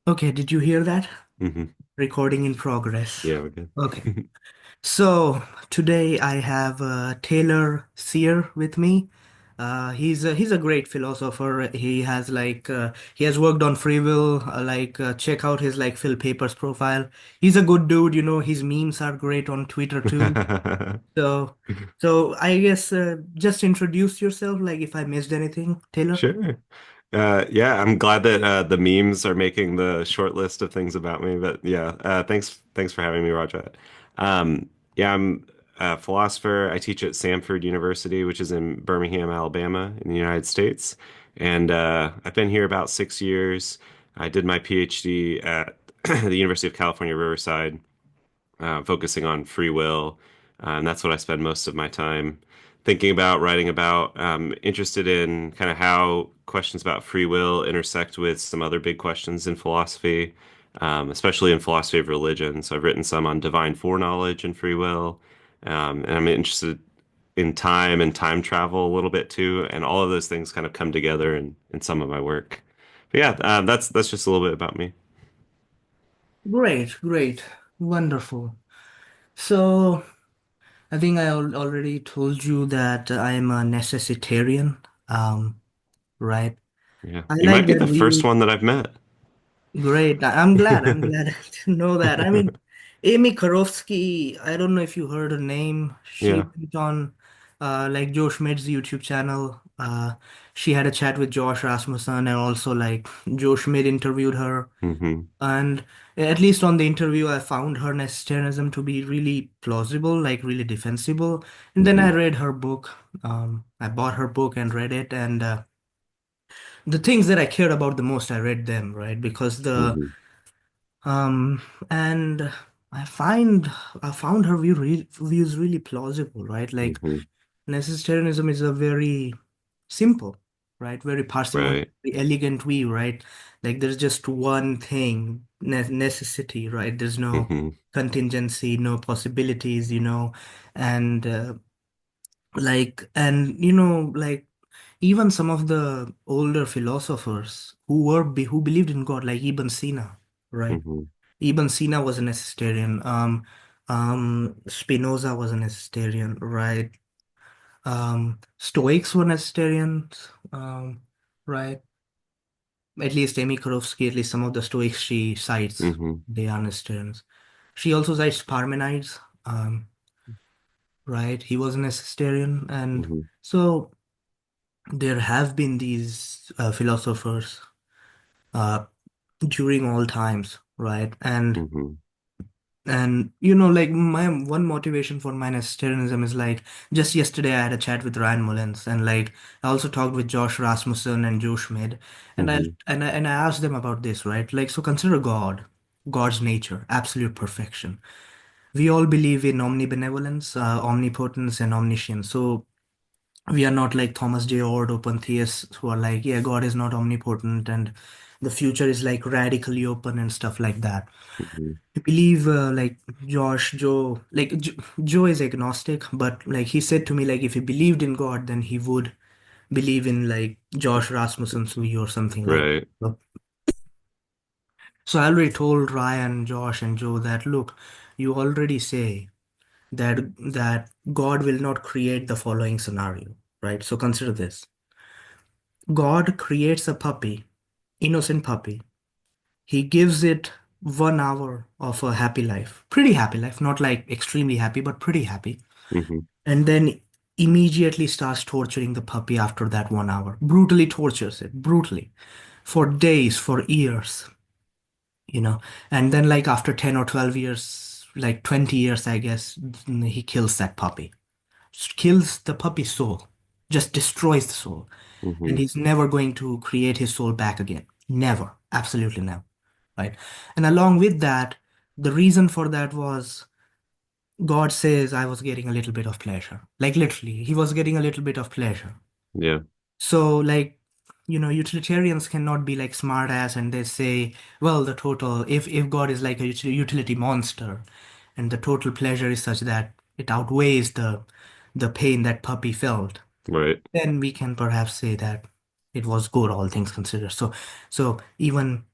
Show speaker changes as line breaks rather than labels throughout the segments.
Okay, did you hear that?
hmm
Recording in progress.
Yeah, we're good.
Okay. So today I have Taylor Cyr with me. He's a great philosopher. He has worked on free will. Check out his like Phil Papers profile. He's a good dude. His memes are great on Twitter too. So so I guess just introduce yourself. Like if I missed anything, Taylor.
Sure. Yeah, I'm glad that the memes are making the short list of things about me. But yeah, thanks for having me, Rajat. Yeah, I'm a philosopher. I teach at Samford University, which is in Birmingham, Alabama, in the United States. And I've been here about 6 years. I did my PhD at the University of California, Riverside, focusing on free will. And that's what I spend most of my time thinking about, writing about. Interested in kind of how questions about free will intersect with some other big questions in philosophy, especially in philosophy of religion. So I've written some on divine foreknowledge and free will. And I'm interested in time and time travel a little bit too. And all of those things kind of come together in some of my work. But yeah, that's just a little bit about me.
Great, great, wonderful. So. I think already told you that I'm a necessitarian. Um, right.
Yeah,
I
you might
like
be
that
the first
view.
one that I've met.
Great. I'm glad. I'm glad to know that. I mean, Amy Karofsky, I don't know if you heard her name. She
Yeah.
went on like Joe Schmidt's YouTube channel. She had a chat with Josh Rasmussen and also like Joe Schmidt interviewed her.
hmm
And at least on the interview, I found her Nestorianism to be really plausible, like really defensible. And then I
hmm
read her book. I bought her book and read it. And the things that I cared about the most, I read them, right? Because
hmm
um, and I find I found her views really plausible, right? Like
hmm
Necessitarianism is a very simple, right? Very parsimonious,
Right.
very elegant view, right? Like there's just one thing, necessity, right? There's no
hmm
contingency, no possibilities, and like even some of the older philosophers who believed in God, like Ibn Sina, right?
hmm
Ibn Sina was a Necessitarian. Spinoza was a Necessitarian, right? Stoics were Nestorians, right? At least Amy Korofsky, at least some of the Stoics she cites,
hmm
they are Nestorians. She also cites Parmenides, right? He was a Nestorian, and
hmm
so there have been these philosophers uh, during all times, right?
hmm
And like my one motivation for my Nestorianism is like just yesterday I had a chat with Ryan Mullins and like I also talked with Josh Rasmussen and Joe Schmid and I
hmm
and I, and I asked them about this, right? Like so consider God's nature, absolute perfection. We all believe in omnibenevolence, omnipotence, and omniscience. So we are not like Thomas J. Ord open theists who are like, yeah, God is not omnipotent and the future is like radically open and stuff like that.
hmm
I believe like Joe, like Joe is agnostic, but like he said to me, like if he believed in God, then he would believe in like Josh Rasmussen's view or something like.
Right.
So so I already told Ryan, Josh, and Joe that look, you already say that God will not create the following scenario, right? So consider this: God creates a puppy, innocent puppy. He gives it 1 hour of a happy life, pretty happy life, not like extremely happy, but pretty happy.
hmm
And then immediately starts torturing the puppy after that 1 hour. Brutally tortures it, brutally, for days, for years, you know. And then, like, after 10 or 12 years, like 20 years, I guess, he kills that puppy, kills the puppy's soul, just destroys the soul. And
hmm
he's never going to create his soul back again. Never, absolutely never, right? And along with that, the reason for that was God says I was getting a little bit of pleasure. Like literally, he was getting a little bit of pleasure.
Yeah.
So like, utilitarians cannot be like smart ass and they say, well, the total, if God is like a utility monster and the total pleasure is such that it outweighs the pain that puppy felt,
Right.
then we can perhaps say that it was good, all things considered. So even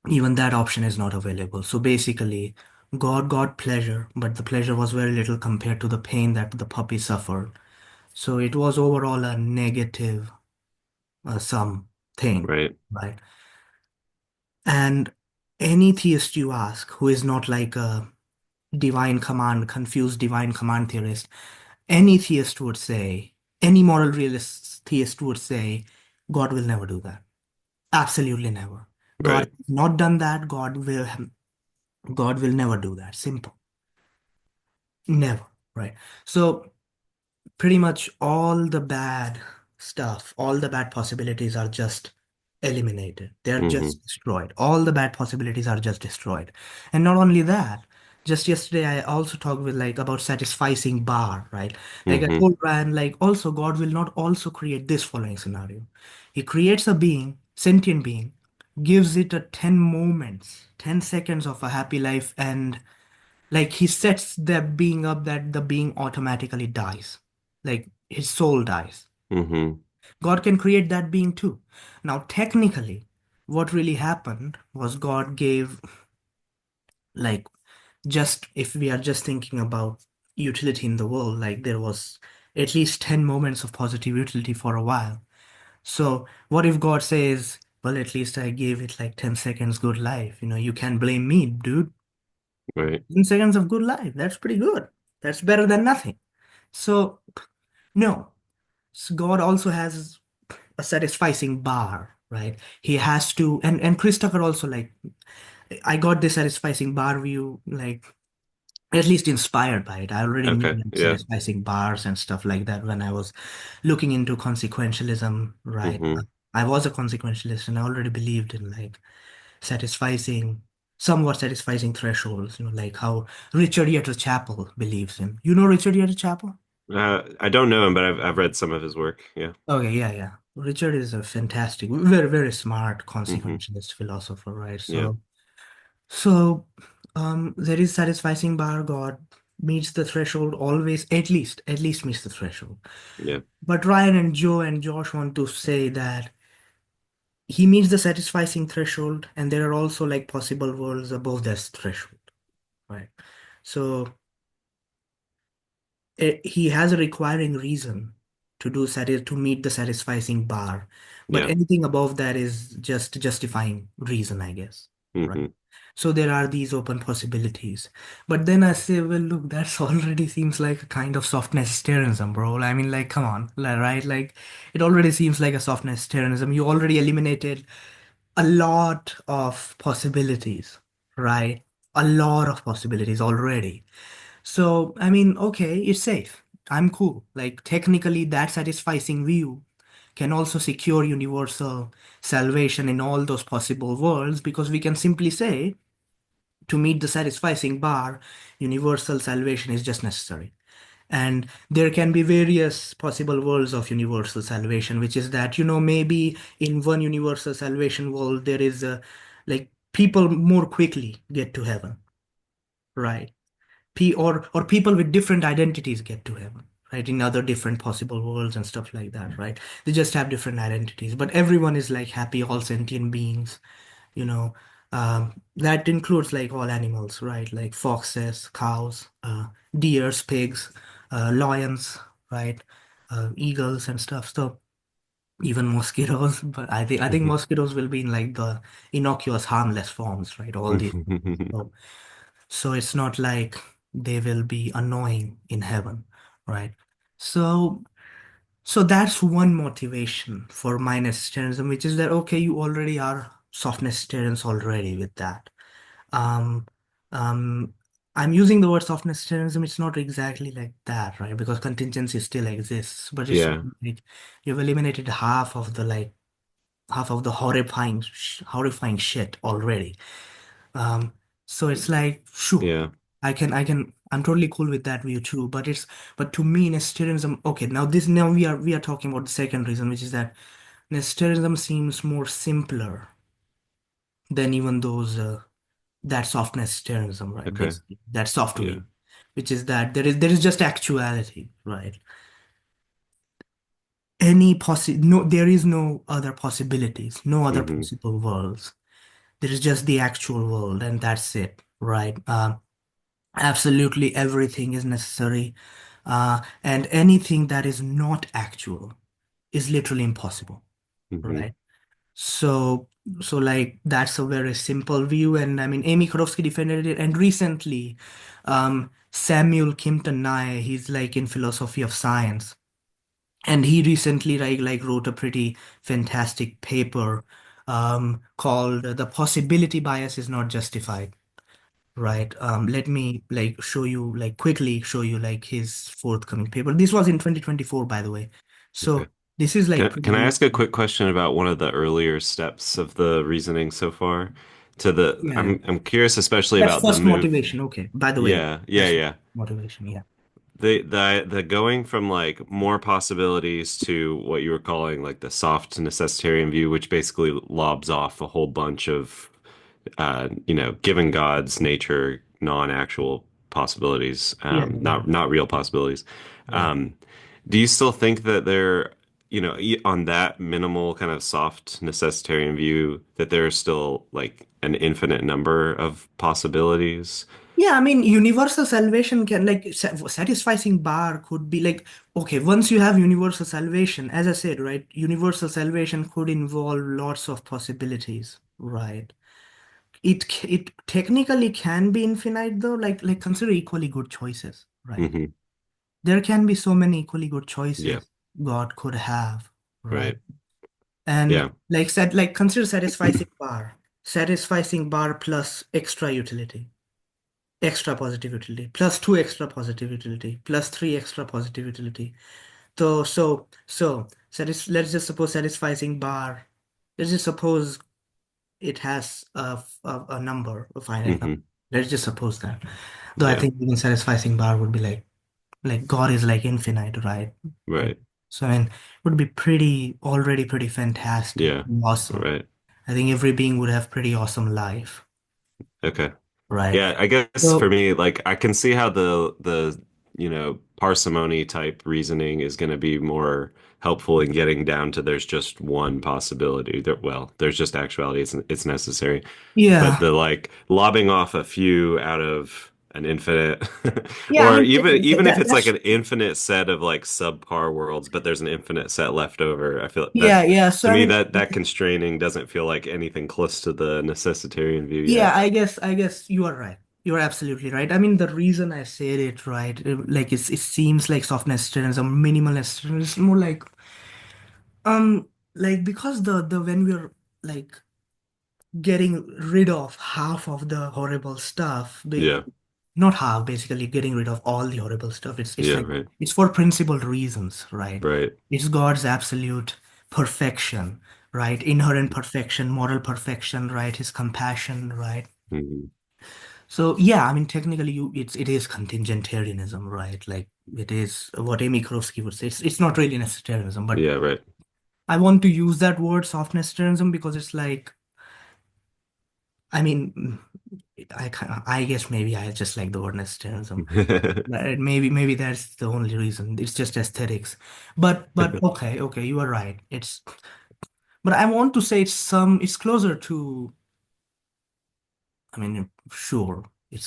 Even that option is not available. So basically, God got pleasure, but the pleasure was very little compared to the pain that the puppy suffered. So it was overall a negative sum thing,
Right.
right? And any theist you ask who is not like a confused divine command theorist, any theist would say, any moral realist theist would say, God will never do that. Absolutely never. God
Right.
has not done that. God will never do that. Simple. Never. Right. So pretty much all the bad stuff, all the bad possibilities are just eliminated. They're
Hmm.
just destroyed. All the bad possibilities are just destroyed. And not only that, just yesterday I also talked with like about satisficing bar, right? Like I
Hmm.
told Ryan, like also God will not also create this following scenario. He creates a being, sentient being, gives it a 10 moments, 10 seconds of a happy life, and like he sets the being up that the being automatically dies. Like his soul dies.
Hmm.
God can create that being too. Now, technically, what really happened was God gave, like, just if we are just thinking about utility in the world, like there was at least 10 moments of positive utility for a while. So, what if God says, well, at least I gave it like 10 seconds good life? You can't blame me, dude.
Right.
10 seconds of good life. That's pretty good. That's better than nothing. So, no. So God also has a satisficing bar, right? He has to, and Chris Tucker also, like, I got this satisficing bar view, like, at least inspired by it. I already knew
Okay.
like
Yeah.
satisficing bars and stuff like that when I was looking into consequentialism, right?
Hmm.
I was a consequentialist and I already believed in like satisficing, somewhat satisficing thresholds, like how Richard Yetter Chapel believes in. You know Richard Yetter Chapel?
I don't know him, but I've read some of his work. Yeah.
Okay, yeah, yeah. Richard is a fantastic, very, very smart
Hmm.
consequentialist philosopher, right?
Yeah.
So, there is satisficing bar. God meets the threshold always, at least meets the threshold.
Yeah.
But Ryan and Joe and Josh want to say that he meets the satisficing threshold, and there are also like possible worlds above this threshold, right? So he has a requiring reason to meet the satisficing bar, but
Yeah.
anything above that is just justifying reason, I guess, right?
Hmm.
So there are these open possibilities, but then I say, well, look, that's already seems like a kind of soft necessitarianism, bro. I mean, like, come on, right? Like, it already seems like a soft necessitarianism. You already eliminated a lot of possibilities, right? A lot of possibilities already. So, I mean, okay, it's safe. I'm cool. Like, technically, that satisficing view can also secure universal salvation in all those possible worlds because we can simply say, to meet the satisficing bar, universal salvation is just necessary. And there can be various possible worlds of universal salvation, which is that, maybe in one universal salvation world, there is like people more quickly get to heaven, right? Or people with different identities get to heaven, right? In other different possible worlds and stuff like that, right? They just have different identities, but everyone is like happy, all sentient beings, you know. That includes like all animals, right? Like foxes, cows, deers, pigs, lions, right? Eagles and stuff. So even mosquitoes, but I think
Hmm.
mosquitoes will be in like the innocuous, harmless forms, right? All these. So, so it's not like they will be annoying in heaven, right? So so that's one motivation for my necessitarianism, which is that okay, you already are soft necessitarians already with that. Um, um, I'm using the word soft necessitarianism. It's not exactly like that, right? Because contingency still exists, but it's
Yeah.
like you've eliminated half of the horrifying shit already. Um, so it's like, sure,
Yeah.
I'm totally cool with that view too. But to me, Nestorianism, okay, now we are talking about the second reason, which is that Nestorianism seems more simpler than even that soft Nestorianism, right?
Okay.
Basically, that soft
Yeah.
view, which is that there is just actuality, right? No, there is no other possibilities, no other
Hmm.
possible worlds. There is just the actual world, and that's it, right? Absolutely everything is necessary, and anything that is not actual is literally impossible,
Hmm.
right? So, so like that's a very simple view, and I mean Amy Korofsky defended it, and recently, Samuel Kimpton Nye, he's like in philosophy of science, and he recently like wrote a pretty fantastic paper, called "The Possibility Bias is Not Justified." Right. Let me like show you like quickly show you like his forthcoming paper. This was in 2024, by the way.
Okay.
So this is like pretty
Can I ask a
recent.
quick question about one of the earlier steps of the reasoning so far?
Yeah.
I'm curious especially
That's
about the
first
move.
motivation. Okay. By the way,
Yeah, yeah,
that's
yeah.
motivation. Yeah.
The going from like more possibilities to what you were calling like the soft necessitarian view, which basically lobs off a whole bunch of given God's nature, non-actual possibilities,
Yeah. Yeah.
not real possibilities.
Yeah.
Um, do you still think that there, on that minimal kind of soft necessitarian view, that there's still like an infinite number of possibilities?
Yeah, I mean, universal salvation can like satisficing bar could be like, okay, once you have universal salvation, as I said, right, universal salvation could involve lots of possibilities, right? It technically can be infinite though, like consider equally good choices, right?
Hmm.
There can be so many equally good
Yeah,
choices God could have, right?
right.
And
Yeah.
like said, like consider satisficing bar plus extra utility, extra positive utility, plus two extra positive utility, plus three extra positive utility. Let's just suppose satisficing bar. Let's just suppose it has a number, a finite number.
Hmm.
Let's just suppose that. Though I
Yeah,
think even satisficing bar would be like God is like infinite, right?
right.
So I mean, it would be already pretty fantastic,
Yeah,
awesome.
right.
I think every being would have pretty awesome life,
Okay.
right?
Yeah, I guess for
So
me, like I can see how parsimony type reasoning is going to be more helpful in getting down to there's just one possibility. There's just actuality. It's necessary. But
yeah,
the like lobbing off a few out of an infinite,
yeah. I
or
mean
even if it's like
that's
an infinite set of like subpar worlds, but there's an infinite set left over, I feel that
yeah, yeah. So
to
I
me
mean,
that constraining doesn't feel like anything close to the necessitarian view
yeah.
yet.
I guess you are right. You are absolutely right. I mean, the reason I said it right, like it seems like softness is a minimalist. It's more like because the when we're like getting rid of half of the horrible stuff,
Yeah.
not half, basically getting rid of all the horrible stuff. It's
Yeah,
like
right.
it's for principled reasons, right?
Right.
It's God's absolute perfection, right? Inherent perfection, moral perfection, right? His compassion, right?
Hmm.
So yeah, I mean technically it is contingentarianism, right? Like it is what Amy Korofsky would say. It's not really necessitarianism, but
Yeah, right.
I want to use that word soft necessitarianism because it's like I mean, I guess maybe I just like the word necessitarianism. Maybe that's the only reason. It's just aesthetics. But okay, you are right. But I want to say it's closer to. I mean, sure, it's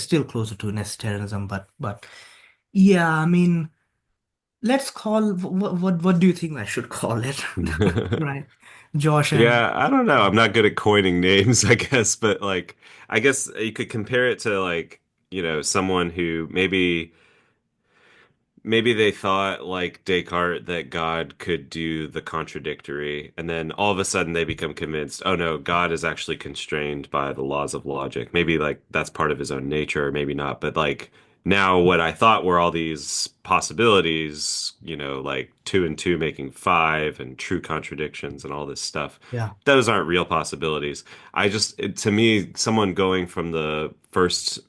still closer to necessitarianism. But yeah, I mean, let's call what do you think I should call it? Right, Josh and
Yeah, I don't know. I'm not good at coining names, I guess, but like I guess you could compare it to like, someone who maybe they thought, like Descartes, that God could do the contradictory, and then all of a sudden they become convinced, oh no, God is actually constrained by the laws of logic. Maybe like that's part of his own nature, or maybe not. But like now, what I thought were all these possibilities, like two and two making five, and true contradictions, and all this stuff,
yeah.
those aren't real possibilities. To me, someone going from the first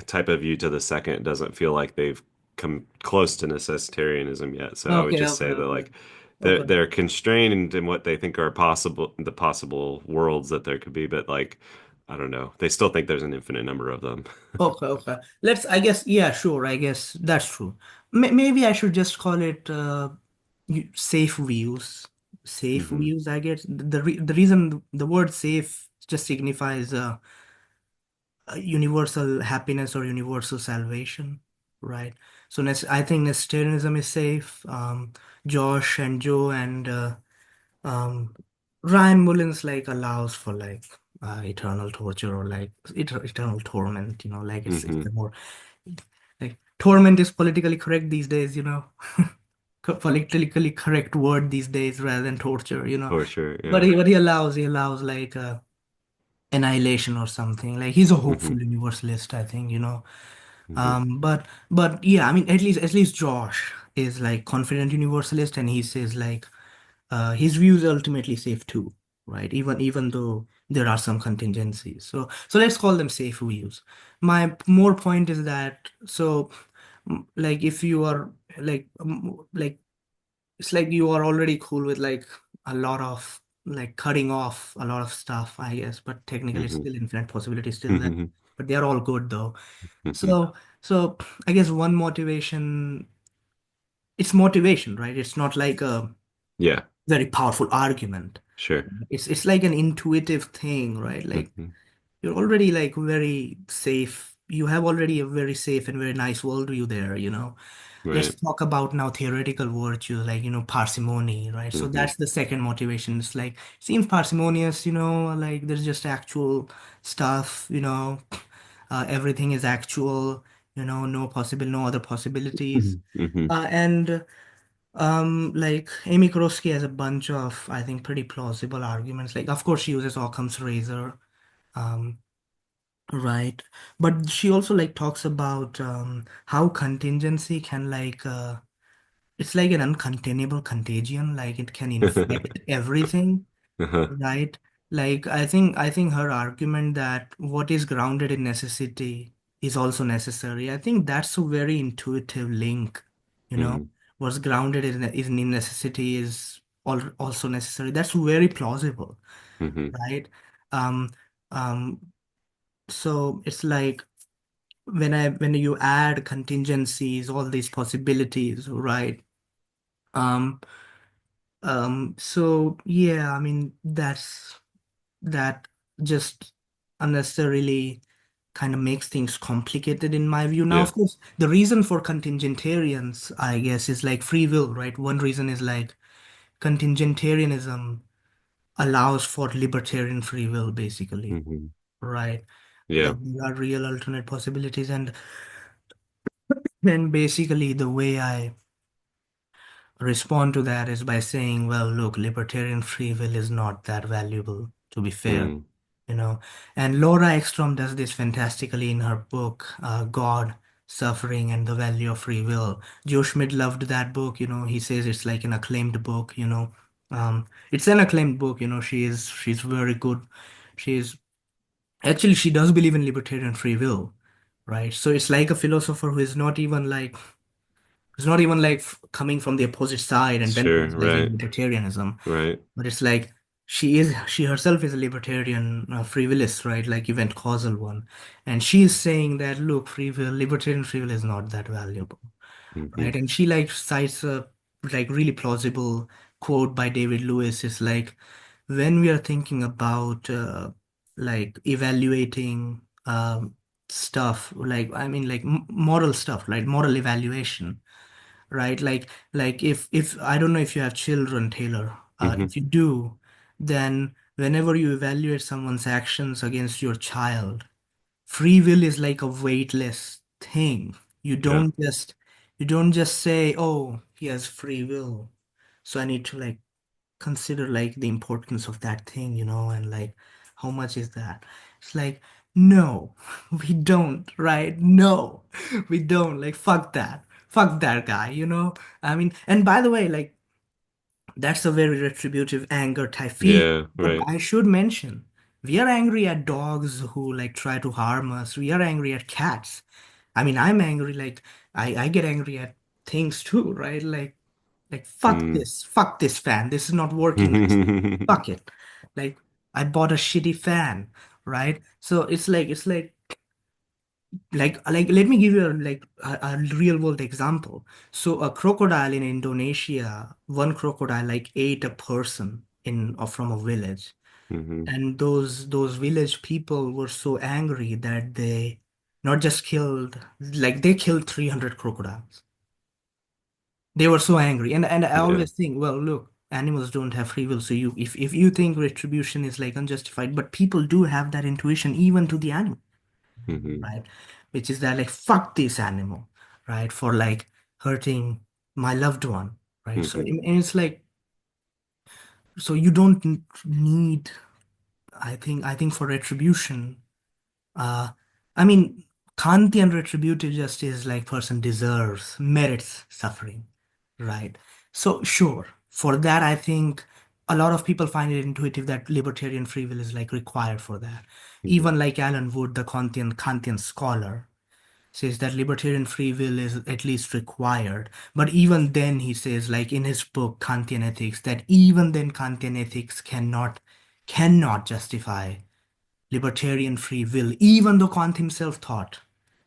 type of view to the second doesn't feel like they've come close to necessitarianism yet. So I would
Okay,
just
okay,
say that
okay,
like they're
okay.
they're constrained in what they think are the possible worlds that there could be, but like I don't know. They still think there's an infinite number of them.
Okay, okay. I guess, yeah, sure. I guess that's true. Maybe I should just call it safe views. Safe
Hmm.
views, I guess. The reason the word safe just signifies universal happiness or universal salvation, right? So I think Nestorianism is safe. Josh and Joe and um, Ryan Mullins like allows for like eternal torture or like eternal torment. Like it's
Hmm.
a more like torment is politically correct these days. Politically correct word these days rather than torture.
For sure.
But
Yeah.
he allows like annihilation or something. Like he's a
Hmm.
hopeful universalist, I think.
Hmm.
But yeah, I mean, at least Josh is like confident universalist, and he says like his views are ultimately safe too, right? Even though there are some contingencies. So let's call them safe views. My more point is that like if you are like it's like you are already cool with like a lot of like cutting off a lot of stuff, I guess, but technically it's
Hmm.
still infinite possibility still there.
Hmm.
But they are all good though.
Hmm.
So I guess one motivation, it's motivation, right? It's not like a
Yeah.
very powerful argument.
Sure.
It's like an intuitive thing, right? Like
Hmm.
you're already like very safe. You have already a very safe and very nice worldview there.
Right.
Let's talk about now theoretical virtues like parsimony, right? So
Hmm.
that's the second motivation. It's like seems parsimonious, like there's just actual stuff. Everything is actual, no other possibilities.
Hmm.
And like Amy Kroski has a bunch of, I think, pretty plausible arguments. Like, of course, she uses Occam's razor, um, right? But she also like talks about how contingency can like it's like an uncontainable contagion, like it can infect everything,
Uh-huh.
right? Like I think her argument that what is grounded in necessity is also necessary. I think that's a very intuitive link, you know.
Hmm.
What's grounded in necessity is also necessary. That's very plausible,
Hmm.
right? Um, um, so it's like when you add contingencies, all these possibilities, right? Um, so yeah, I mean that just unnecessarily kind of makes things complicated in my view. Now,
Yeah.
of course, the reason for contingentarians, I guess, is like free will, right? One reason is like contingentarianism allows for libertarian free will, basically,
Hmm.
right?
Yeah.
Like there are real alternate possibilities, and then basically the way I respond to that is by saying, well, look, libertarian free will is not that valuable, to be fair,
Mm.
you know. And Laura Ekstrom does this fantastically in her book, God, Suffering, and the Value of Free Will. Joe Schmidt loved that book, he says it's like an acclaimed book. It's an acclaimed book. She's very good. She's actually she does believe in libertarian free will, right? So it's like a philosopher who is not even like it's not even like coming from the opposite side and then
Sure.
criticizing
Right.
libertarianism,
Right.
but it's like she herself is a libertarian free willist, right? Like event causal one, and she is saying that look, libertarian free will is not that valuable,
Hmm.
right? And she like cites a like really plausible quote by David Lewis. Is like when we are thinking about like evaluating stuff, like I mean like moral stuff, like moral evaluation, right? Like if I don't know if you have children, Taylor.
Hmm.
If you do, then whenever you evaluate someone's actions against your child, free will is like a weightless thing. You
Yeah.
don't just you don't just say, "Oh, he has free will, so I need to like consider like the importance of that thing, and like how much is that?" It's like, no, we don't, right? No, we don't. Like, fuck that. Fuck that guy. I mean, and by the way, like, that's a very retributive anger type feeling.
Yeah.
But
Right.
I should mention, we are angry at dogs who like try to harm us. We are angry at cats. I mean, I'm angry, like, I get angry at things too, right? Like
Mm.
fuck this fan. This is not working. Fuck it. Like I bought a shitty fan, right? So it's like let me give you a real world example. So a crocodile in Indonesia, one crocodile like ate a person in or from a village.
Hmm.
And those village people were so angry that they not just killed, like they killed 300 crocodiles. They were so angry. And I
Yeah.
always think, well, look, animals don't have free will. So you if you think retribution is like unjustified, but people do have that intuition even to the animal,
Hmm.
right? Which is that like fuck this animal, right? For like hurting my loved one, right? So
Hmm.
and it's like so you don't need I think for retribution, uh I mean Kantian retributive justice like person deserves, merits suffering, right? So sure, for that I think a lot of people find it intuitive that libertarian free will is like required for that.
Hmm.
Even like Alan Wood, the Kantian scholar, says that libertarian free will is at least required. But even then, he says, like in his book Kantian Ethics, that even then Kantian ethics cannot justify libertarian free will, even though Kant himself thought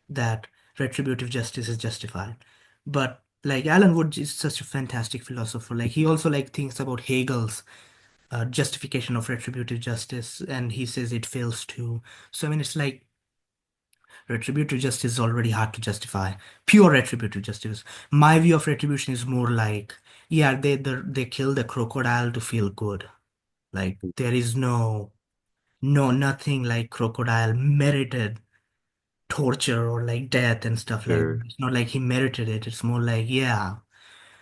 that retributive justice is justified. But like Alan Wood is such a fantastic philosopher. Like he also like thinks about Hegel's justification of retributive justice, and he says it fails too. So I mean, it's like retributive justice is already hard to justify. Pure retributive justice. My view of retribution is more like, yeah, they kill the crocodile to feel good. Like there is nothing like crocodile merited torture or like death and stuff like that.
Sure.
It's not like he merited it. It's more like, yeah,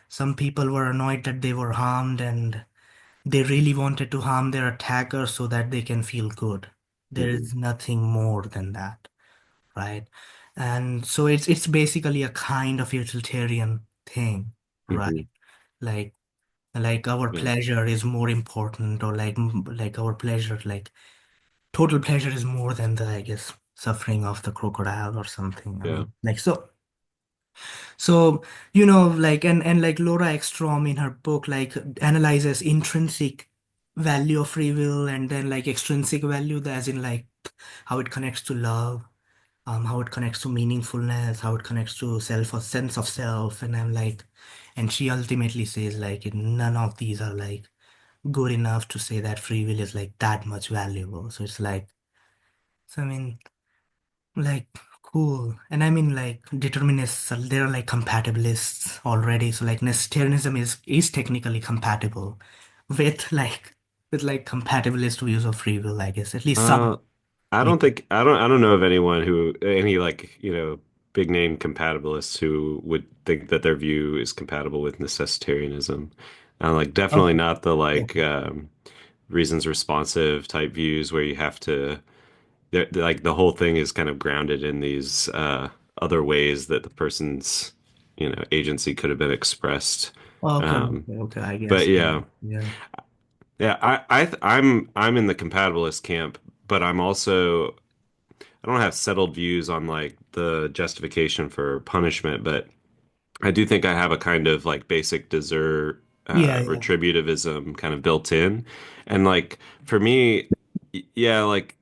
some people were annoyed that they were harmed and they really wanted to harm their attacker so that they can feel good. There
Hmm.
is nothing more than that, right? And so it's basically a kind of utilitarian thing,
Hmm.
right? Like like our
Yeah.
pleasure is more important, or like our pleasure, like total pleasure is more than the, I guess, suffering of the crocodile or something. I
Yeah.
mean, like so like and like Laura Ekstrom in her book like analyzes intrinsic value of free will and then like extrinsic value, as in like how it connects to love, how it connects to meaningfulness, how it connects to self or sense of self. And I'm like, and she ultimately says like none of these are like good enough to say that free will is like that much valuable. So it's like, so I mean, like cool. And I mean like determinists, they're like compatibilists already. So like necessitarianism is technically compatible with like compatibilist views of free will, I guess. At least some.
Uh, I
Yeah.
don't think I don't know of anyone who any like, big name compatibilists who would think that their view is compatible with necessitarianism. Like definitely
Okay.
not the like
Okay.
reasons responsive type views where you have to like the whole thing is kind of grounded in these other ways that the person's, agency could have been expressed.
Okay.
Um,
Okay. Okay. I
but
guess. Yeah.
yeah.
Yeah.
Yeah, I'm in the compatibilist camp, but I'm also I don't have settled views on like the justification for punishment, but I do think I have a kind of like basic desert
Yeah. Yeah.
retributivism kind of built in. And like for me, yeah, like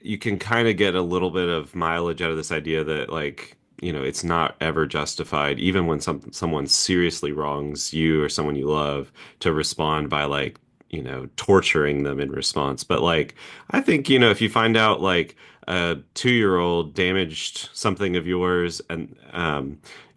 you can kind of get a little bit of mileage out of this idea that like it's not ever justified even when someone seriously wrongs you or someone you love to respond by like torturing them in response. But like I think if you find out like a 2-year old damaged something of yours and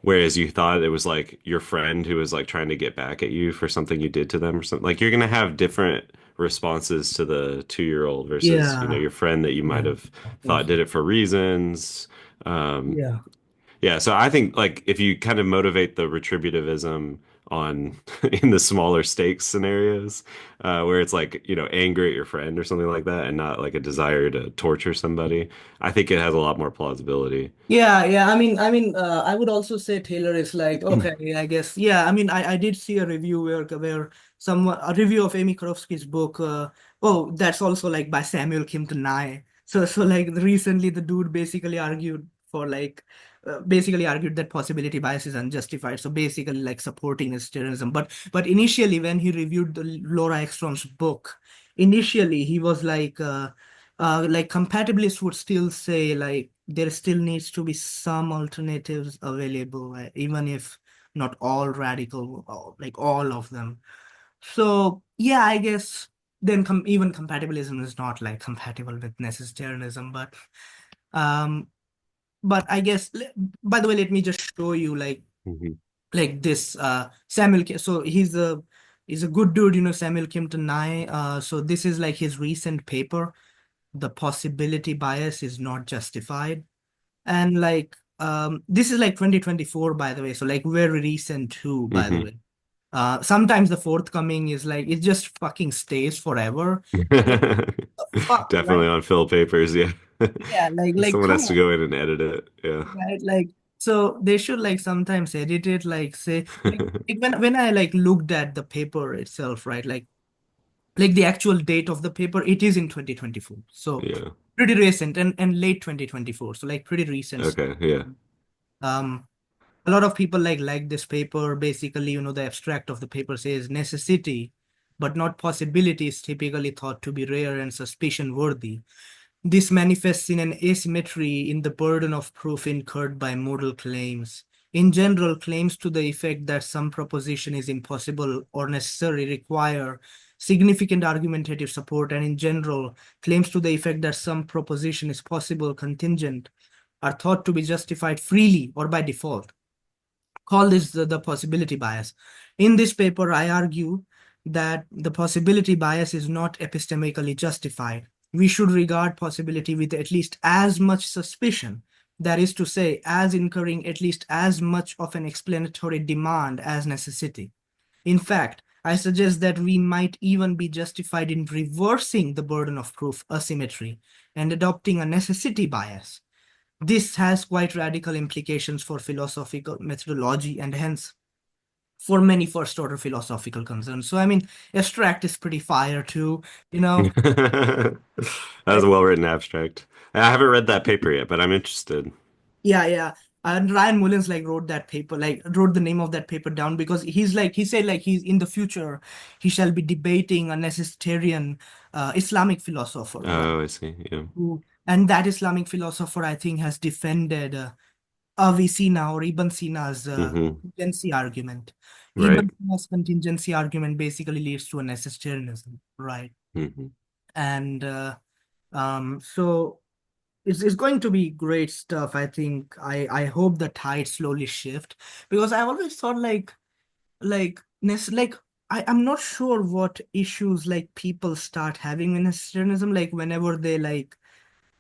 whereas you thought it was like your friend who was like trying to get back at you for something you did to them or something, like you're gonna have different responses to the 2-year-old versus
Yeah.
your friend that you might
Yeah.
have
Of
thought
course.
did it for reasons. um
Yeah.
yeah, so I think like if you kind of motivate the retributivism on in the smaller stakes scenarios, where it's like anger at your friend or something like that and not like a desire to torture somebody, I think it has a lot more plausibility.
Yeah, yeah. I would also say Taylor is like, okay, I guess. Yeah, I mean, I did see a review where someone a review of Amy Korofsky's book. Oh, that's also like by Samuel Kimpton Nye. So like recently, the dude basically argued for like, basically argued that possibility bias is unjustified. So basically, like supporting extremism. But initially, when he reviewed the Laura Ekstrom's book, initially he was like compatibilists would still say like there still needs to be some alternatives available, even if not all radical, like all of them. So yeah, I guess then even compatibilism is not like compatible with necessitarianism, um but I guess, by the way, let me just show you
Hmm.
this Samuel so he's a good dude, Samuel Kimpton Nye. So this is like his recent paper, The Possibility Bias is Not Justified. And this is like 2024, by the way, so like very recent too, by the
Hmm.
way. Sometimes the forthcoming is like it just fucking stays forever. Like, fuck,
Definitely
right?
on fill papers, yeah.
Yeah,
Someone
come
has to
on,
go in and edit it. Yeah.
right? So they should like sometimes edit it, like say, when I like looked at the paper itself, right? Like the actual date of the paper, it is in 2024. So
Yeah.
pretty recent, and late 2024. So like pretty recent stuff.
Okay. Yeah.
Um, a lot of people like this paper. Basically, the abstract of the paper says necessity, but not possibility is typically thought to be rare and suspicion worthy. This manifests in an asymmetry in the burden of proof incurred by modal claims. In general, claims to the effect that some proposition is impossible or necessary require significant argumentative support, and in general, claims to the effect that some proposition is possible contingent are thought to be justified freely or by default. Call this the possibility bias. In this paper, I argue that the possibility bias is not epistemically justified. We should regard possibility with at least as much suspicion, that is to say, as incurring at least as much of an explanatory demand as necessity. In fact, I suggest that we might even be justified in reversing the burden of proof asymmetry and adopting a necessity bias. This has quite radical implications for philosophical methodology and hence for many first order philosophical concerns. So, I mean, abstract is pretty fire too, you know.
That was a well-written abstract. I haven't read that paper yet, but I'm interested.
Yeah, yeah. And Ryan Mullins wrote that paper, wrote the name of that paper down because he said he's in the future he shall be debating a necessitarian Islamic philosopher, right?
Oh, I see. Yeah.
And that Islamic philosopher, I think, has defended Avicenna or Ibn Sina's
Hmm.
contingency argument.
Right.
Ibn Sina's contingency argument basically leads to a necessitarianism, right?
Hmm.
And so it's going to be great stuff. I think I hope the tide slowly shift because I always thought like I'm not sure what issues like people start having in necessitarianism like whenever they like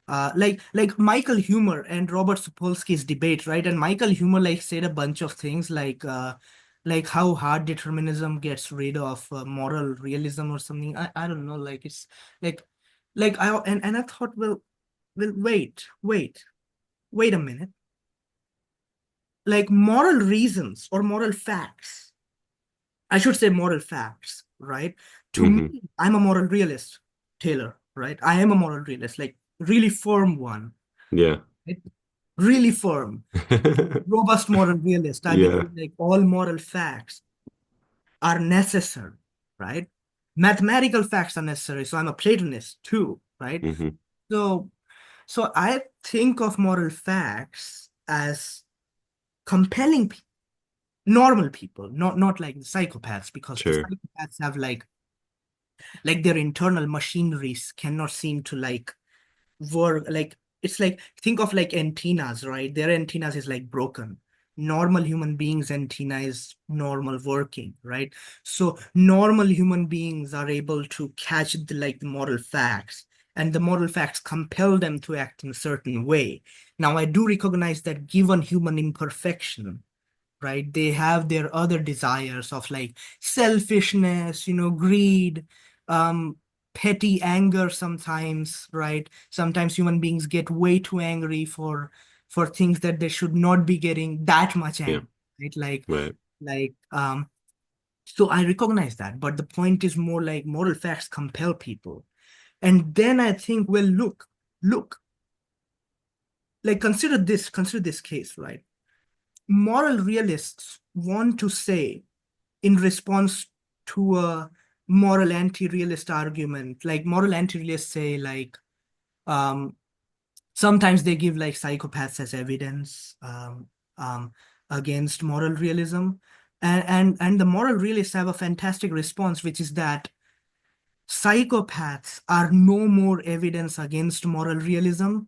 Michael Humer and Robert Sapolsky's debate, right? And Michael Humer said a bunch of things like how hard determinism gets rid of moral realism or something. I don't know. Like it's like and I thought, well, wait a minute. Like moral reasons or moral facts. I should say moral facts, right? To me,
Hmm.
I'm a moral realist, Taylor, right? I am a moral realist, like really firm one.
Yeah.
Right? Really firm, robust moral realist. I
Yeah.
believe like all moral facts are necessary, right? Mathematical facts are necessary. So I'm a Platonist too, right?
Hmm.
So so I think of moral facts as compelling normal people, not like the psychopaths, because the
Sure.
psychopaths have like their internal machineries cannot seem to work like it's like think of like antennas, right? Their antennas is like broken. Normal human beings antenna is normal working, right? So normal human beings are able to catch the moral facts, and the moral facts compel them to act in a certain way. Now I do recognize that given human imperfection, right, they have their other desires of like selfishness, greed, um petty anger sometimes, right? Sometimes human beings get way too angry for things that they should not be getting that much
Yeah.
angry, right?
Right.
Like so I recognize that, but the point is more like moral facts compel people. And then I think, well, look, like consider this case, right? Moral realists want to say in response to a moral anti-realist argument, like moral anti-realists say um sometimes they give like psychopaths as evidence um against moral realism, and the moral realists have a fantastic response, which is that Psychopaths are no more evidence against moral realism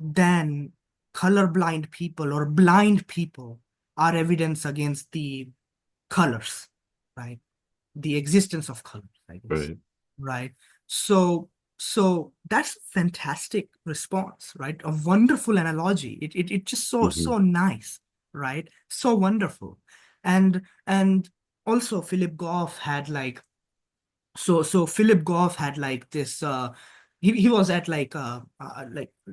than colorblind people or blind people are evidence against the colors, right? The existence of colors, I guess,
Right.
right? So, so that's a fantastic response, right? A wonderful analogy. It just so
Hmm.
nice, right? So wonderful, and also Philip Goff had like so Philip Goff had like this he was at like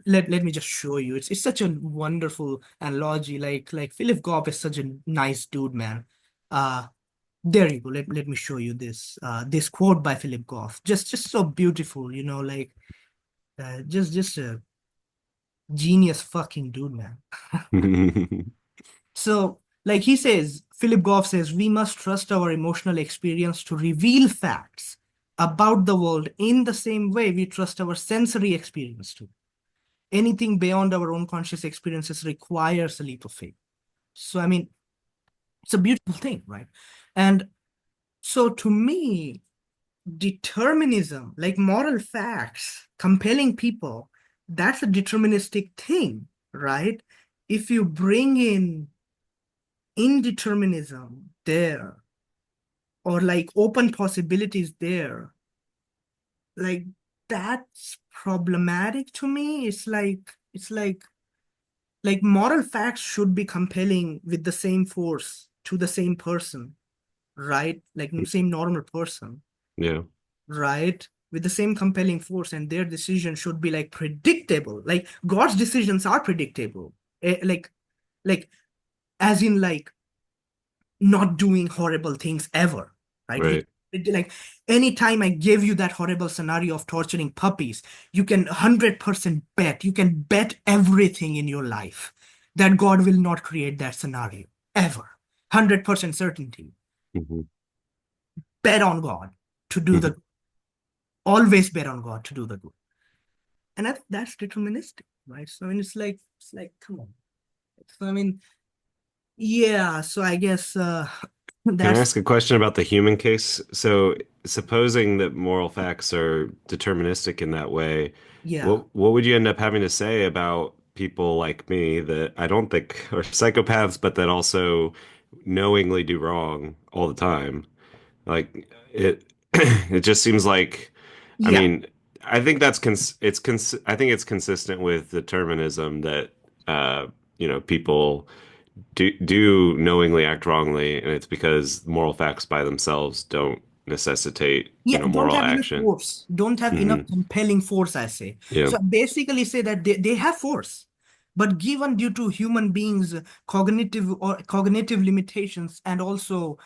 let me just show you. It's such a wonderful analogy. Like Philip Goff is such a nice dude, man. Uh there you go. Let me show you this quote by Philip Goff. Just so beautiful, like just a genius fucking dude, man. So, like he says, Philip Goff says, we must trust our emotional experience to reveal facts about the world in the same way we trust our sensory experience to. Anything beyond our own conscious experiences requires a leap of faith. So, I mean, it's a beautiful thing, right? And so, to me, determinism, like moral facts, compelling people, that's a deterministic thing, right? If you bring in indeterminism there or like open possibilities there, like that's problematic to me. It's like moral facts should be compelling with the same force to the same person, right? Like same normal person,
Yeah.
right? With the same compelling force, and their decision should be like predictable. Like God's decisions are predictable. Like as in like not doing horrible things ever, right?
Right.
Like anytime I give you that horrible scenario of torturing puppies, you can 100% bet, you can bet everything in your life that God will not create that scenario ever. 100% certainty.
Hmm.
Bet on God to do
Hmm.
the, always bet on God to do the good. And I think that's deterministic, right? So I mean, it's like, come on. So I mean, yeah. So I guess
Can I
that's
ask a question about the human case? So, supposing that moral facts are deterministic in that way,
yeah,
what would you end up having to say about people like me that I don't think are psychopaths, but that also knowingly do wrong all the time? Like it, it just seems like, I
yeah.
mean, I think that's I think it's consistent with determinism that uh, people do knowingly act wrongly, and it's because moral facts by themselves don't necessitate,
Yeah, don't
moral
have enough
action.
force, don't have enough
Hmm.
compelling force, I say.
Yeah.
So basically say that they have force, but given due to human beings cognitive limitations and also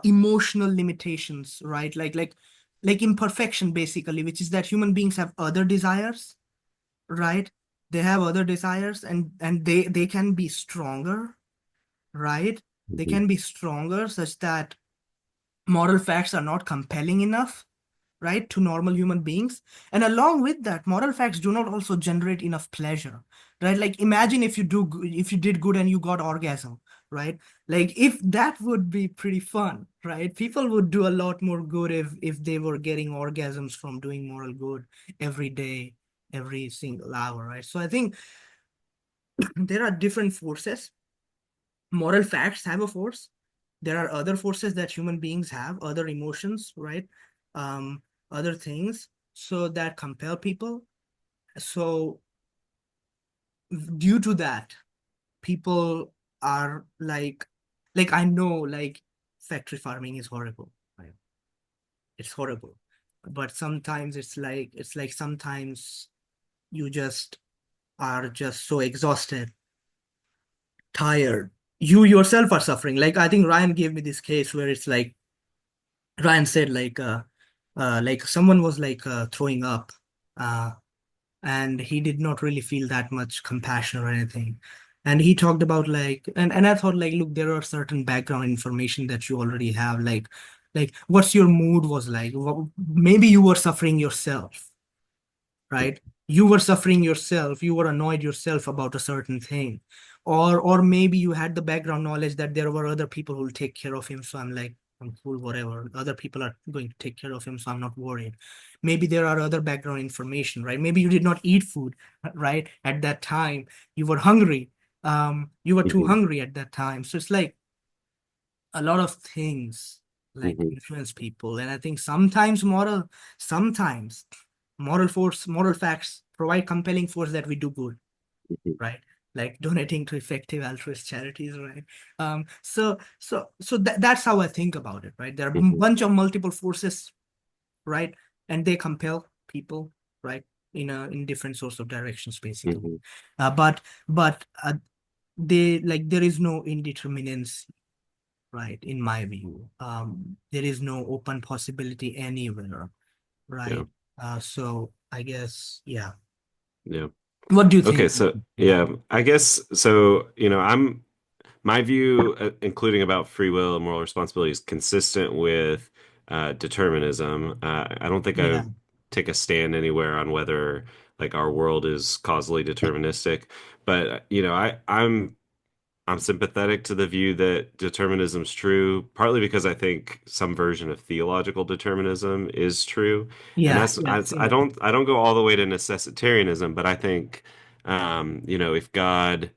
emotional limitations, right? Like imperfection basically, which is that human beings have other desires, right? They have other desires, and they can be stronger, right? They
Hmm.
can be stronger such that moral facts are not compelling enough, right, to normal human beings. And along with that, moral facts do not also generate enough pleasure, right? Like imagine if you did good and you got orgasm, right? Like if that would be pretty fun, right? People would do a lot more good if they were getting orgasms from doing moral good every day, every single hour, right? So I think there are different forces. Moral facts have a force. There are other forces that human beings have, other emotions, right? um Other things so that compel people. So due to that, people are like I know like factory farming is horrible, right? It's horrible, but sometimes it's like sometimes you just are just so exhausted, tired, you yourself are suffering. Like I think Ryan gave me this case where it's like Ryan said like someone was like throwing up, uh, and he did not really feel that much compassion or anything. And he talked about like, and I thought like, look, there are certain background information that you already have, like what's your mood was like. Maybe you were suffering yourself, right? You were suffering yourself, you were annoyed yourself about a certain thing, or maybe you had the background knowledge that there were other people who will take care of him. So I'm like, I'm cool, whatever. Other people are going to take care of him, so I'm not worried. Maybe there are other background information, right? Maybe you did not eat food, right? At that time, you were hungry. You were too
Hmm.
hungry at that time. So it's like a lot of things like
Hmm.
influence people. And I think sometimes moral facts provide compelling force that we do good,
Hmm.
right? Like donating to effective altruist charities, right? So that's how I think about it, right? There are a
Hmm.
bunch of multiple forces, right? And they compel people, right? In different sorts of directions, basically.
Hmm.
But they like there is no indeterminacy, right? In my view, there is no open possibility anywhere,
Yeah.
right? So I guess, yeah.
Yeah.
What do you
Okay,
think?
so
Yeah,
yeah, I guess so, I'm my view, including about free will and moral responsibility, is consistent with determinism. I don't think I
yeah,
take a stand anywhere on whether like our world is causally deterministic, but I'm sympathetic to the view that determinism's true, partly because I think some version of theological determinism is true, and
yeah,
that's
yeah.
I
Same.
don't go all the way to necessitarianism, but I think if God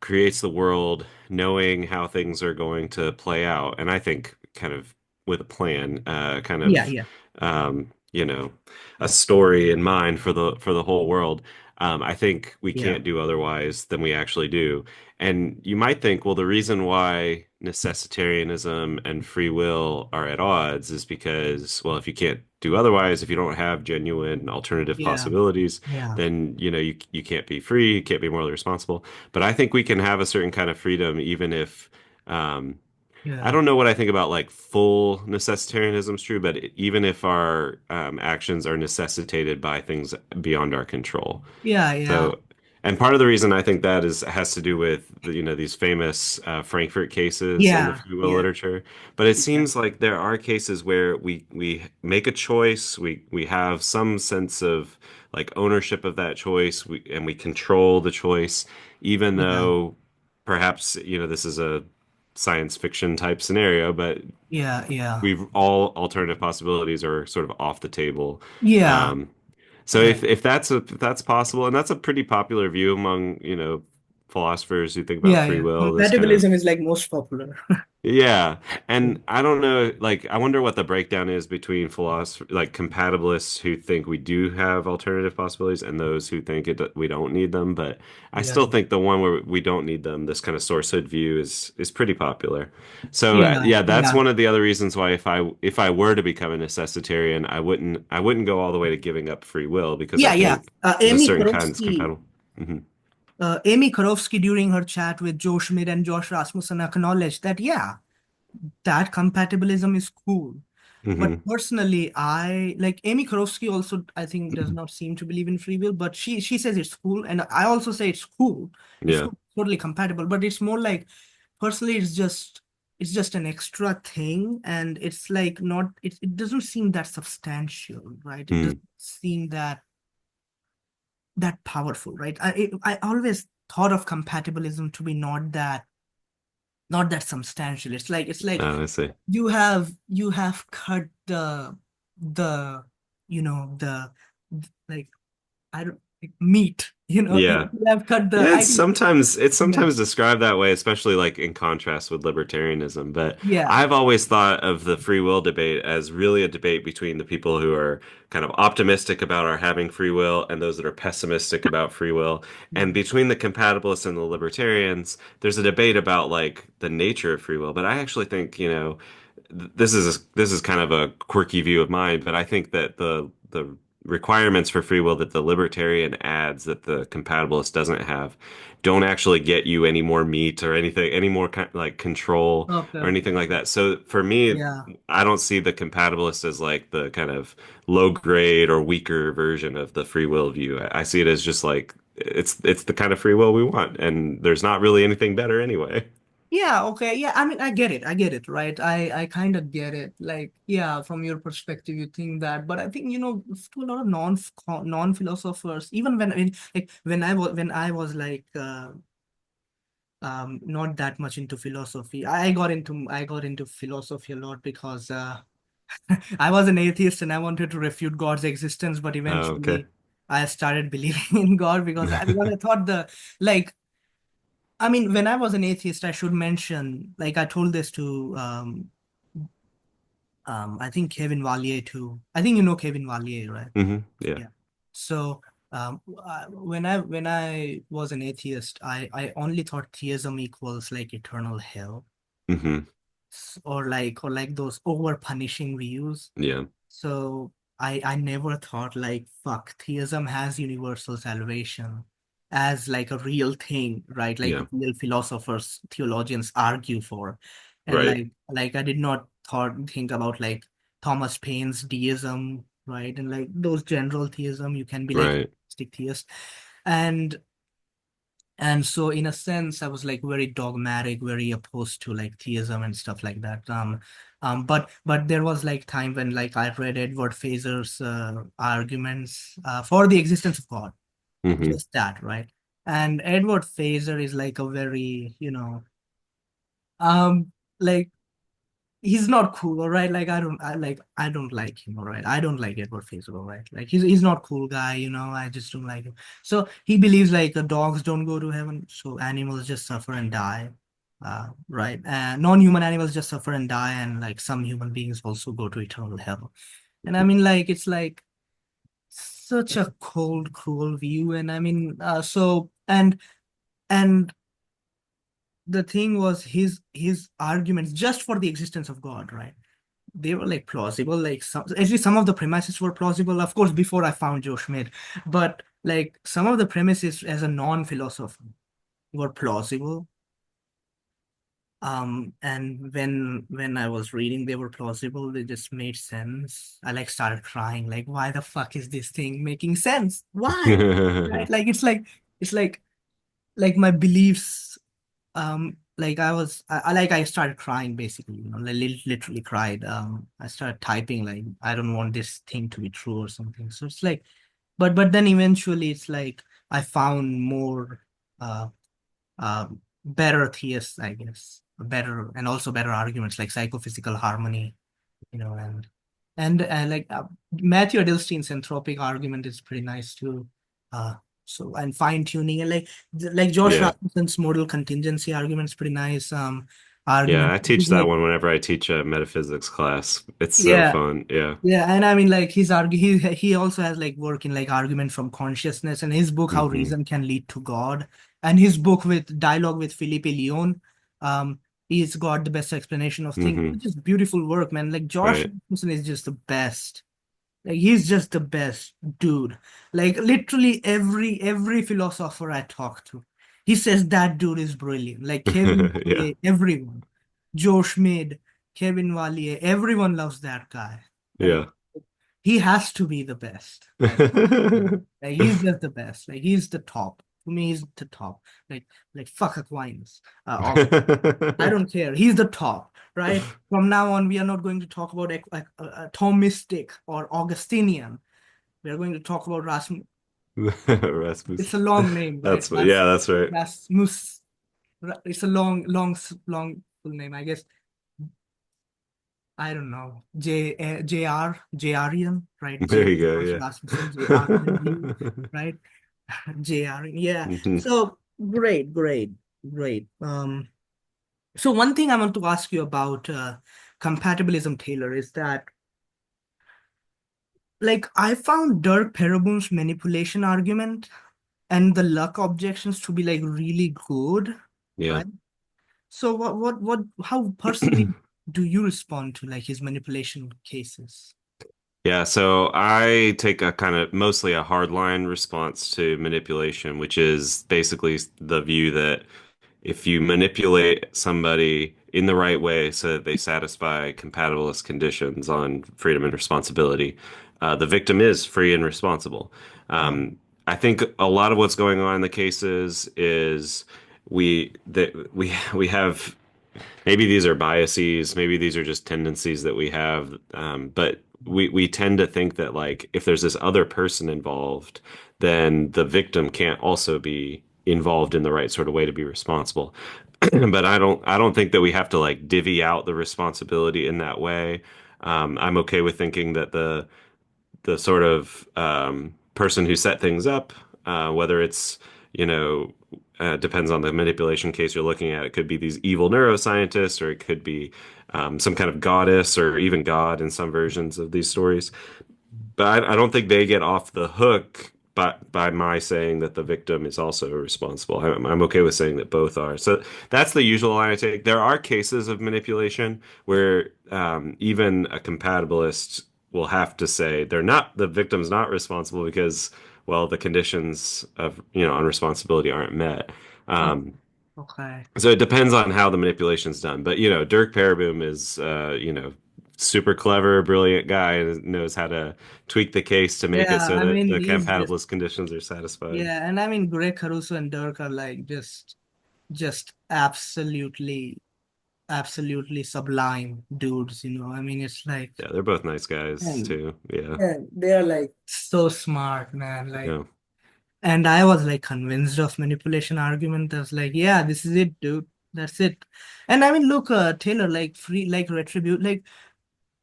creates the world knowing how things are going to play out, and I think kind of with a plan, kind
Yeah,
of
yeah,
um, you know, a story in mind for the whole world. I think we
yeah,
can't do otherwise than we actually do. And you might think, well, the reason why necessitarianism and free will are at odds is because, well, if you can't do otherwise, if you don't have genuine alternative
yeah,
possibilities,
yeah,
then you can't be free, you can't be morally responsible. But I think we can have a certain kind of freedom even if um, I
yeah,
don't know what I think about like full necessitarianism is true, but even if our actions are necessitated by things beyond our control.
yeah, yeah,
So, and part of the reason I think that is has to do with these famous Frankfurt cases in the
yeah,
free will
yeah,
literature. But it
yeah,
seems like there are cases where we make a choice, we have some sense of like ownership of that choice, and we control the choice, even
yeah,
though perhaps this is a science fiction type scenario, but
yeah, yeah,
we've all alternative possibilities are sort of off the table.
yeah,
Um, so
yeah,
if that's possible, and that's a pretty popular view among, philosophers who think about
yeah,
free
yeah.
will, this kind of
Compatibilism is like most popular.
yeah. And I don't know, like I wonder what the breakdown is between philosophers like compatibilists who think we do have alternative possibilities and those who think we don't need them, but I
Yeah,
still think the one where we don't need them, this kind of sourcehood view is pretty popular. So
yeah,
yeah, that's
yeah,
one of the other reasons why if I were to become a necessitarian, I wouldn't go all the way to giving up free will because I
yeah, yeah.
think there's a certain kind that's
Karofsky,
compatible. Hmm.
Amy Karofsky during her chat with Joe Schmidt and Josh Rasmussen acknowledged that, yeah, that compatibilism is cool. But
Hmm.
personally, I like Amy Korofsky also, I think, does not seem to believe in free will, but she says it's cool. And I also say it's cool. It's
Yeah.
totally compatible, but it's more like personally, it's just an extra thing, and it's like not it doesn't seem that substantial, right? It
Hmm.
doesn't seem that powerful, right? I always thought of compatibilism to be not that substantial. It's like
Oh, I see.
you have cut the the like I don't like meat,
Yeah.
you have cut the
Yeah,
I
it's
think
sometimes it's
yeah,
sometimes described that way, especially like in contrast with libertarianism. But
yeah,
I've always thought of the free will debate as really a debate between the people who are kind of optimistic about our having free will and those that are pessimistic about free will.
yeah.
And between the compatibilists and the libertarians, there's a debate about like the nature of free will. But I actually think, this is kind of a quirky view of mine, but I think that the requirements for free will that the libertarian adds that the compatibilist doesn't have don't actually get you any more meat or anything, any more like control
Okay,
or anything
okay.
like that. So for me,
Yeah,
I don't see the compatibilist as like the kind of low grade or weaker version of the free will view. I see it as just like it's the kind of free will we want, and there's not really anything better anyway.
yeah, okay, yeah, I mean, I get it, right? I kind of get it, like, yeah, from your perspective you think that, but I think, to a lot of non-philosophers, even when like when I was like not that much into philosophy. I got into philosophy a lot because I was an atheist and I wanted to refute God's existence, but
Oh, okay.
eventually I started believing in God because I thought like I mean, when I was an atheist, I should mention, like I told this to I think Kevin Valier too. I think you know Kevin Valier, right?
Yeah.
Yeah. So when I was an atheist, I only thought theism equals like eternal hell,
Hmm.
or like those over punishing views.
Yeah.
So I never thought like fuck theism has universal salvation as like a real thing, right? Like
Yeah.
real philosophers, theologians argue for. And
Right.
like I did not think about like Thomas Paine's deism, right? And like those general theism, you can be like
Right.
agnostic theist. And and so in a sense I was like very dogmatic, very opposed to like theism and stuff like that. But there was like time when like I read Edward Fazer's arguments for the existence of God,
Hmm.
just that, right? And Edward Fazer is like a very, um like he's not cool, all right? Like I don't like him, all right? I don't like Edward Faisal, all right? Like he's not cool guy, I just don't like him. So he believes like dogs don't go to heaven, so animals just suffer and die. Right. Non-human animals just suffer and die, and like some human beings also go to eternal hell. And I mean like it's like such a cold, cruel view. And I mean and the thing was his arguments just for the existence of God, right? They were like plausible, like actually some of the premises were plausible, of course, before I found Joe Schmidt. But like some of the premises as a non-philosopher were plausible. And when I was reading, they were plausible, they just made sense. I like started crying, like, why the fuck is this thing making sense? Why? Right? Like it's like my beliefs, like I started crying basically, like literally cried. I started typing like I don't want this thing to be true or something. So it's like, but then eventually it's like I found more uh better theists, I guess, better, and also better arguments like psychophysical harmony, and like Matthew Edelstein's entropic argument is pretty nice too. Uh, so and fine tuning, and like Josh
Yeah.
Rasmussen's modal contingency argument is pretty nice. Argument
Yeah. I teach that
like
one whenever I teach a metaphysics class. It's so
yeah.
fun. Yeah.
Yeah, and I mean, like he also has like work in like argument from consciousness, and his book How
Hmm.
Reason Can Lead to God, and his book with dialogue with Philippe Lyon, he's got the best explanation of things.
Hmm.
It's just beautiful work, man. Like Josh
Right.
Rasmussen is just the best. Like he's just the best dude. Like literally every philosopher I talk to, he says that dude is brilliant. Like Kevin
Yeah.
Valier, everyone, Joe Schmid, Kevin Valier, everyone loves that guy. Like
Yeah.
he has to be the best. Like he's just the best. Like he's the top. To me, he's the top. Like fuck Aquinas. I don't care. He's the top, right? From now on, we are not going to talk about Thomistic or Augustinian. We are going to talk about Rasmus.
Rasmus.
It's a long name, right?
Yeah, that's right.
Rasmus. It's a long full name, I guess. I don't know. J.R.J.R.ian, right?
There you go.
Josh Rasmussen, J.R.ian view, right? J.R. Yeah.
Yeah. Hmm.
So great. So one thing I want to ask you about compatibilism, Taylor, is that like I found Dirk Pereboom's manipulation argument and the luck objections to be like really good,
Yeah.
right? So how personally do you respond to like his manipulation cases?
Yeah, so I take a kind of mostly a hardline response to manipulation, which is basically the view that if you manipulate somebody in the right way so that they satisfy compatibilist conditions on freedom and responsibility, the victim is free and responsible.
Um,
I think a lot of what's going on in the cases is we have. Maybe these are biases, maybe these are just tendencies that we have, but we tend to think that like if there's this other person involved, then the victim can't also be involved in the right sort of way to be responsible. But I don't think that we have to like divvy out the responsibility in that way. I'm okay with thinking that the sort of person who set things up, whether it's, you know, depends on the manipulation case you're looking at. It could be these evil neuroscientists, or it could be some kind of goddess, or even God in some versions of these stories. But I don't think they get off the hook by my saying that the victim is also responsible. I'm okay with saying that both are. So that's the usual line I take. There are cases of manipulation where even a compatibilist will have to say the victim's not responsible because, well, the conditions of, on responsibility aren't met.
Oh,
Um,
okay.
so it depends on how the manipulation's done. But, Dirk Pereboom is, super clever, brilliant guy and knows how to tweak the case to make it
Yeah,
so
I
that
mean,
the
he's just,
compatibilist conditions are satisfied.
yeah, and I mean, Greg Caruso and Dirk are like just absolutely sublime dudes, you know. I mean, it's like,
Yeah, they're both nice guys
and,
too. Yeah.
and they're like so smart, man. Like,
Yeah.
and I was like convinced of manipulation argument. I was like, yeah, this is it, dude. That's it. And I mean, look, Taylor, like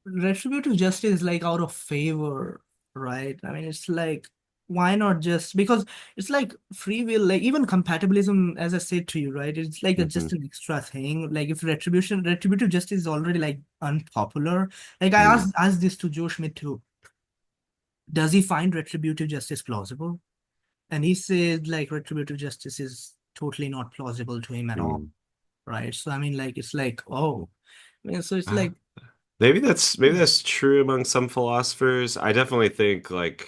retributive justice is like out of favor, right? I mean, it's like, why not just because it's like free will, like even compatibilism, as I said to you, right? It's like just
Hmm.
an extra thing. Like if retributive justice is already like unpopular. Like I
Mm.
asked this to Joe Schmidt too. Does he find retributive justice plausible? And he said like retributive justice is totally not plausible to him at all,
Mm.
right? So I mean, like it's like, oh, yeah, so it's
Uh,
like,
maybe that's true among some philosophers. I definitely think like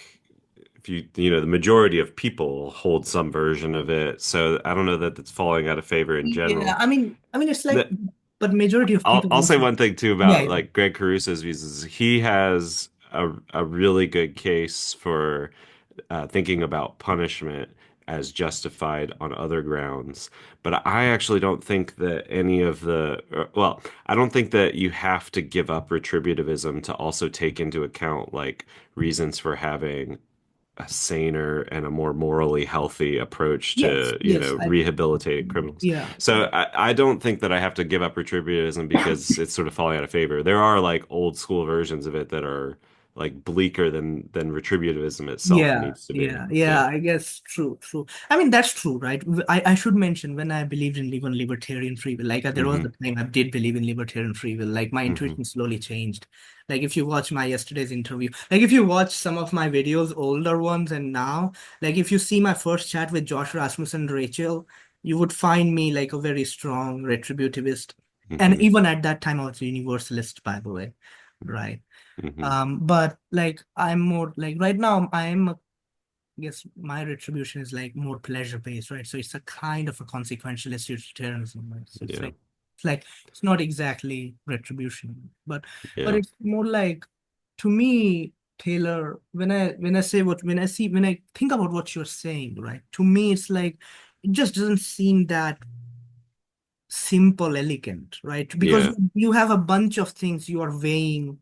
if the majority of people hold some version of it. So I don't know that it's falling out of favor in
yeah,
general.
I mean, it's like, but majority of
I'll
people
I'll say
also,
one thing too
yeah,
about
yeah,
like Greg Caruso's views is he has a really good case for thinking about punishment as justified on other grounds. But I actually don't think that any of well, I don't think that you have to give up retributivism to also take into account like reasons for having a saner and a more morally healthy approach
yes,
to,
yes,
rehabilitating criminals.
yeah,
So I don't think that I have to give up retributivism because it's sort of falling out of favor. There are like old school versions of it that are like bleaker than retributivism itself
yeah,
needs to be.
yeah,
Yeah.
yeah, I guess true, true. I mean, that's true, right? I should mention when I believed in even libertarian free will, like there was
Hmm.
a time I did believe in libertarian free will, like my
Hmm.
intuition slowly changed. Like if you watch my yesterday's interview, like if you watch some of my videos, older ones and now, like if you see my first chat with Josh Rasmussen and Rachel, you would find me like a very strong retributivist. And
Hmm.
even at that time, I was a universalist, by the way, right?
Hmm.
But like I'm more like right now I'm a, guess my retribution is like more pleasure based, right? So it's a kind of a consequentialist utilitarianism, right? So
Yeah.
it's like it's not exactly retribution, but
Yeah.
it's more like to me, Taylor, when I say what when I think about what you're saying, right? To me, it's like it just doesn't seem that simple, elegant, right? Because
Yeah.
you have a bunch of things you are weighing,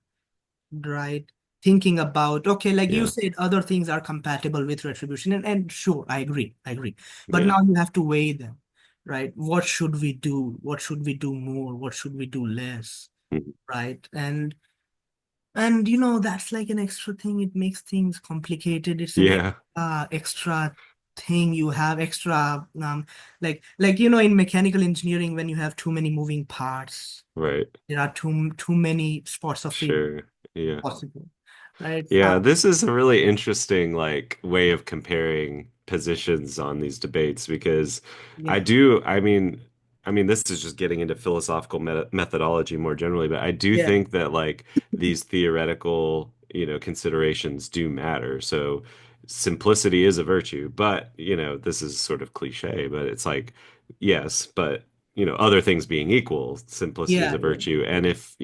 right? Thinking about, okay, like you
Yeah.
said, other things are compatible with retribution, and sure, I agree. But
Yeah.
now you have to weigh them, right? What should we do? What should we do more? What should we do less?
Mhm.
Right? And you know, that's like an extra thing. It makes things complicated. It's an
Yeah.
extra thing you have extra like you know in mechanical engineering when you have too many moving parts,
Right.
there are too many spots of failure
Sure. Yeah.
possible, right?
Yeah, this is a really interesting like way of comparing positions on these debates because
Yeah,
I mean this is just getting into philosophical methodology more generally, but I do
yeah,
think that like these theoretical, considerations do matter. So simplicity is a virtue, but this is sort of cliche, but it's like yes, but other things being equal, simplicity is
yeah,
a
yeah,
virtue. And if,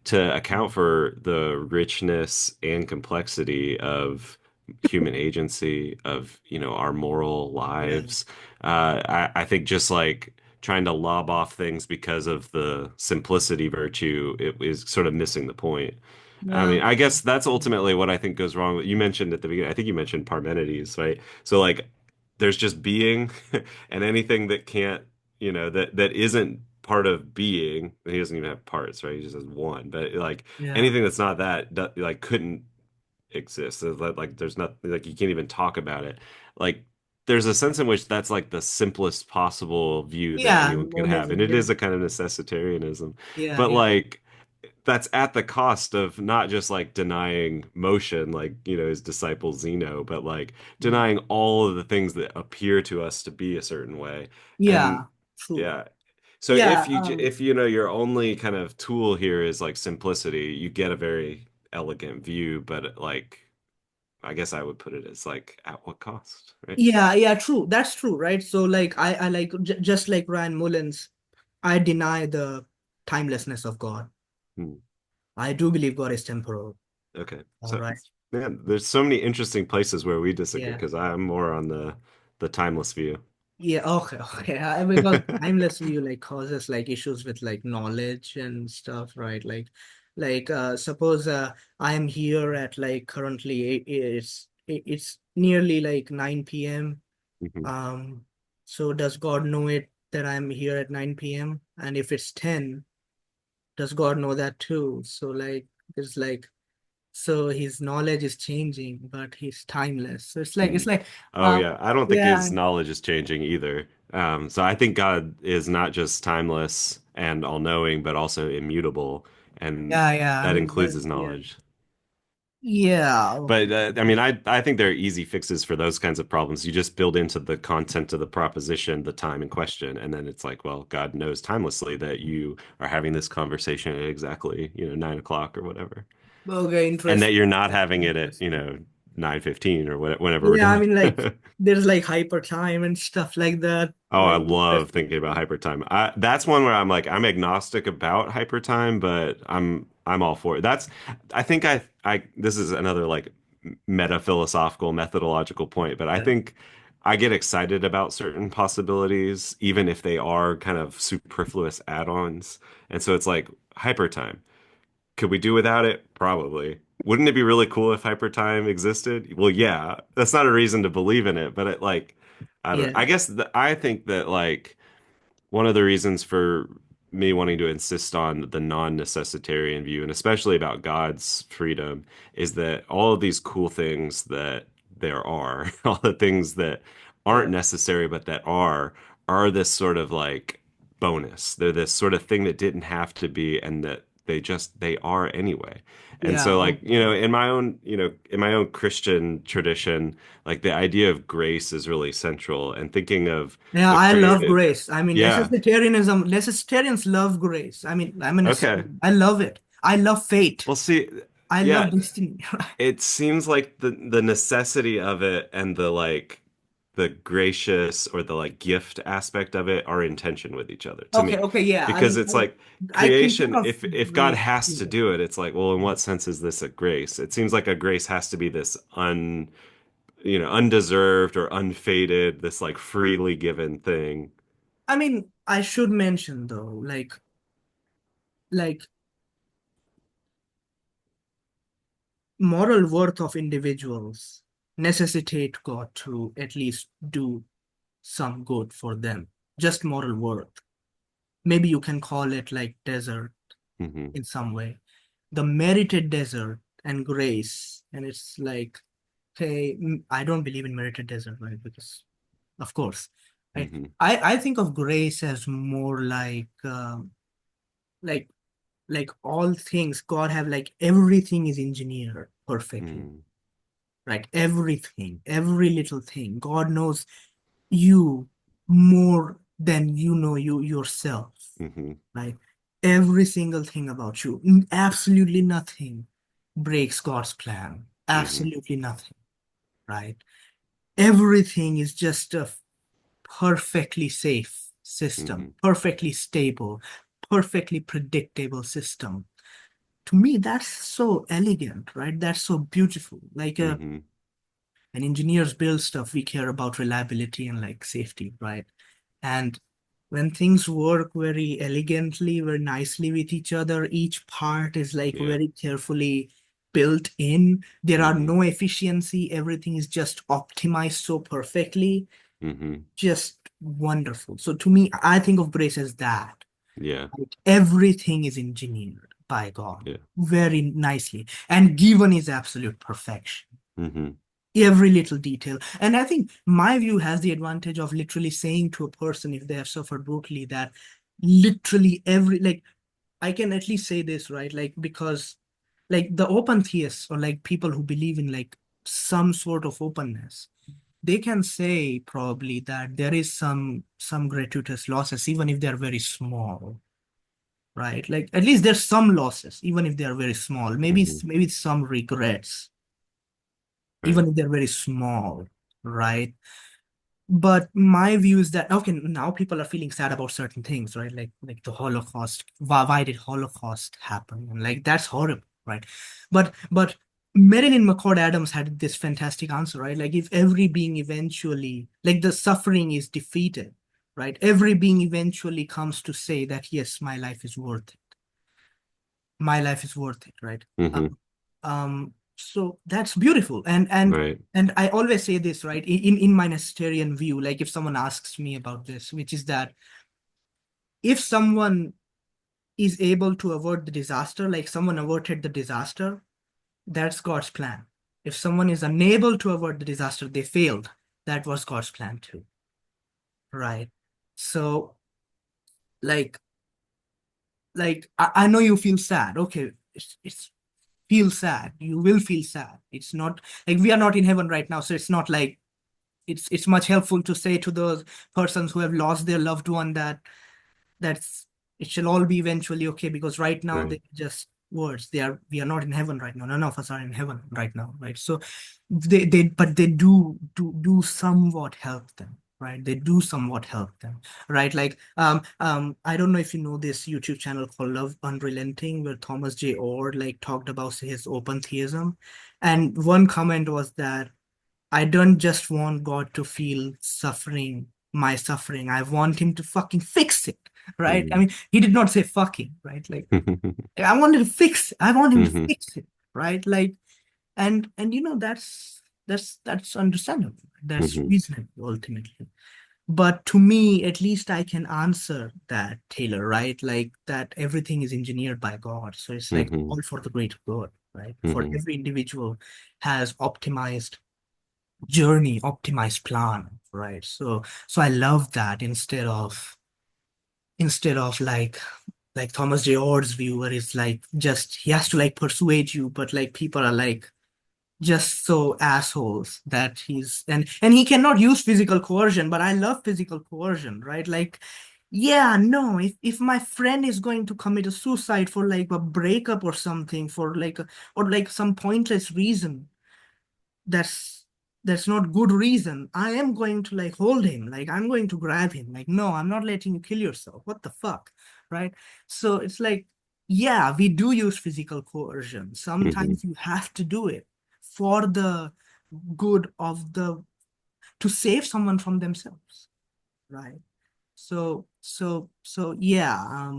to account for the richness and complexity of human agency, of our moral
yeah,
lives. I think just like trying to lob off things because of the simplicity virtue, it is sort of missing the point. I
yeah,
mean, I guess that's ultimately what I think goes wrong. You mentioned at the beginning, I think you mentioned Parmenides, right? So like there's just being and anything that can't, that isn't part of being. He doesn't even have parts, right? He just has one. But like
Yeah.
anything that's not that, like couldn't exist. So, like there's not like you can't even talk about it. Like there's a sense in which that's like the simplest possible view that
Yeah,
anyone could have, and
monism.
it
Yeah.
is a kind of necessitarianism.
Yeah,
But
yeah.
like that's at the cost of not just like denying motion, like his disciple Zeno, but like
Mm.
denying all of the things that appear to us to be a certain way. And
Yeah, true.
yeah, so
Yeah,
if your only kind of tool here is like simplicity, you get a very elegant view, but like I guess I would put it as like at what cost, right?
yeah, yeah, true. That's true, right? So like I like j just like Ryan Mullins, I deny the timelessness of God.
Hmm.
I do believe God is temporal.
Okay.
All
So
right.
man, there's so many interesting places where we disagree
Yeah.
because I'm more on the timeless view.
Yeah, okay, okay. Because timeless view like causes like issues with like knowledge and stuff, right? Suppose I am here at like currently it's nearly like 9 p.m.
Mhm.
Um, so does God know it that I'm here at 9 p.m.? And if it's 10, does God know that too? So like it's like so his knowledge is changing, but he's timeless. So it's
Mhm.
like
Oh
um
yeah, I don't think
yeah,
his knowledge is changing either. So I think God is not just timeless and all-knowing, but also immutable, and
yeah. I
that
mean
includes
that
his
yeah.
knowledge.
Yeah,
But
okay.
I mean, I think there are easy fixes for those kinds of problems. You just build into the content of the proposition the time in question, and then it's like, well, God knows timelessly that you are having this conversation at exactly, 9 o'clock or whatever,
Okay,
and that
interesting.
you're not having it at,
Interesting.
9:15 or whenever we're
Yeah, I
done.
mean like there's like hyper time and stuff like that.
Oh, I
Like
love thinking about hypertime. That's one where I'm like I'm agnostic about hypertime, but I'm all for it. I think I this is another like meta philosophical methodological point, but I
yeah,
think I get excited about certain possibilities, even if they are kind of superfluous add-ons. And so it's like hypertime. Could we do without it? Probably. Wouldn't it be really cool if hypertime existed? Well, yeah. That's not a reason to believe in it, but it like I don't I
yeah,
guess I think that like one of the reasons for me wanting to insist on the non-necessitarian view, and especially about God's freedom, is that all of these cool things that there are, all the things that aren't
yeah,
necessary but that are this sort of like bonus. They're this sort of thing that didn't have to be, and that they are anyway. And
yeah.
so like,
Okay.
in my own Christian tradition, like the idea of grace is really central and thinking of
Yeah,
the
I love
created.
grace. I mean,
Yeah.
necessitarians love grace. I mean, I'm a
Okay.
Necessitarian. I love it. I love fate.
Well, see,
I love
yeah,
destiny.
it seems like the necessity of it and the like the gracious or the like gift aspect of it are in tension with each other to
Okay,
me.
okay, yeah. I
Because
mean,
it's like
I can think
creation,
of
if God
grace.
has to
Yeah.
do it, it's like, well, in
Yeah.
what sense is this a grace? It seems like a grace has to be this undeserved or unfaded, this like freely given thing.
I mean, I should mention though, like moral worth of individuals necessitate God to at least do some good for them. Just moral worth. Maybe you can call it like desert
Hmm.
in some way. The merited desert and grace. And it's like, hey, I don't believe in merited desert, right? Because, of course, right?
Hmm.
I think of grace as more like, like all things, God have like everything is engineered perfectly,
Hmm.
right? Everything, every little thing. God knows you more than you know you yourself,
Hmm.
right? Every single thing about you, absolutely nothing breaks God's plan.
Hmm.
Absolutely nothing, right? Everything is just a perfectly safe system,
Hmm.
perfectly stable, perfectly predictable system. To me, that's so elegant, right? That's so beautiful.
Hmm.
When engineers build stuff, we care about reliability and like safety, right? And when things work very elegantly, very nicely with each other, each part is like
Yeah.
very carefully built in. There are
Hmm.
no efficiency. Everything is just optimized so perfectly.
Hmm.
Just wonderful. So to me, I think of grace as that.
Yeah.
Like everything is engineered by God
Yeah.
very nicely and given is absolute perfection.
Hmm.
Every little detail. And I think my view has the advantage of literally saying to a person if they have suffered brutally that literally every like I can at least say this, right? Like because like the open theists or like people who believe in like some sort of openness, they can say probably that there is some gratuitous losses, even if they're very small, right? Like at least there's some losses, even if they're very small.
Hmm.
Maybe some regrets,
Right.
even if they're very small, right? But my view is that okay, now people are feeling sad about certain things, right? Like the Holocaust. Why did Holocaust happen? And like that's horrible, right? But Marilyn McCord Adams had this fantastic answer, right? Like if every being eventually, like the suffering is defeated, right? Every being eventually comes to say that yes, my life is worth it. My life is worth it, right?
Hmm.
So that's beautiful.
Right.
And I always say this, right? In my Nestorian view, like if someone asks me about this, which is that if someone is able to avert the disaster, like someone averted the disaster, that's God's plan. If someone is unable to avert the disaster, they failed. That was God's plan too, right? So like I know you feel sad. Okay, it's feel sad. You will feel sad. It's not like we are not in heaven right now, so it's not like it's much helpful to say to those persons who have lost their loved one that that's it shall all be eventually okay because right now
Right.
they're just words. We are not in heaven right now. None of us are in heaven right now, right? So they but they do somewhat help them, right? They do somewhat help them, right? Like I don't know if you know this YouTube channel called Love Unrelenting, where Thomas J. Ord like talked about his open theism, and one comment was that I don't just want God to feel suffering, my suffering. I want him to fucking fix it, right? I
Hmm.
mean, he did not say fucking, right? Like I wanted to fix it. I want him to
Hmm.
fix it, right? Like and you know that's understandable. That's
Hmm.
reasonable ultimately. But to me, at least I can answer that, Taylor, right? Like that everything is engineered by God. So it's like
Hmm.
all for the greater good, right? For
Hmm.
every individual has optimized journey, optimized plan, right? So I love that instead of like Thomas J. Ord's view, where it's like just he has to like persuade you, but like people are like just so assholes that and he cannot use physical coercion, but I love physical coercion, right? Like, yeah, no, if my friend is going to commit a suicide for like a breakup or something, for like or like some pointless reason, that's that's not good reason. I am going to like hold him, like I'm going to grab him. Like, no, I'm not letting you kill yourself. What the fuck? Right? So it's like, yeah, we do use physical coercion.
Hmm.
Sometimes you have to do it for the good of the to save someone from themselves. Right. So yeah,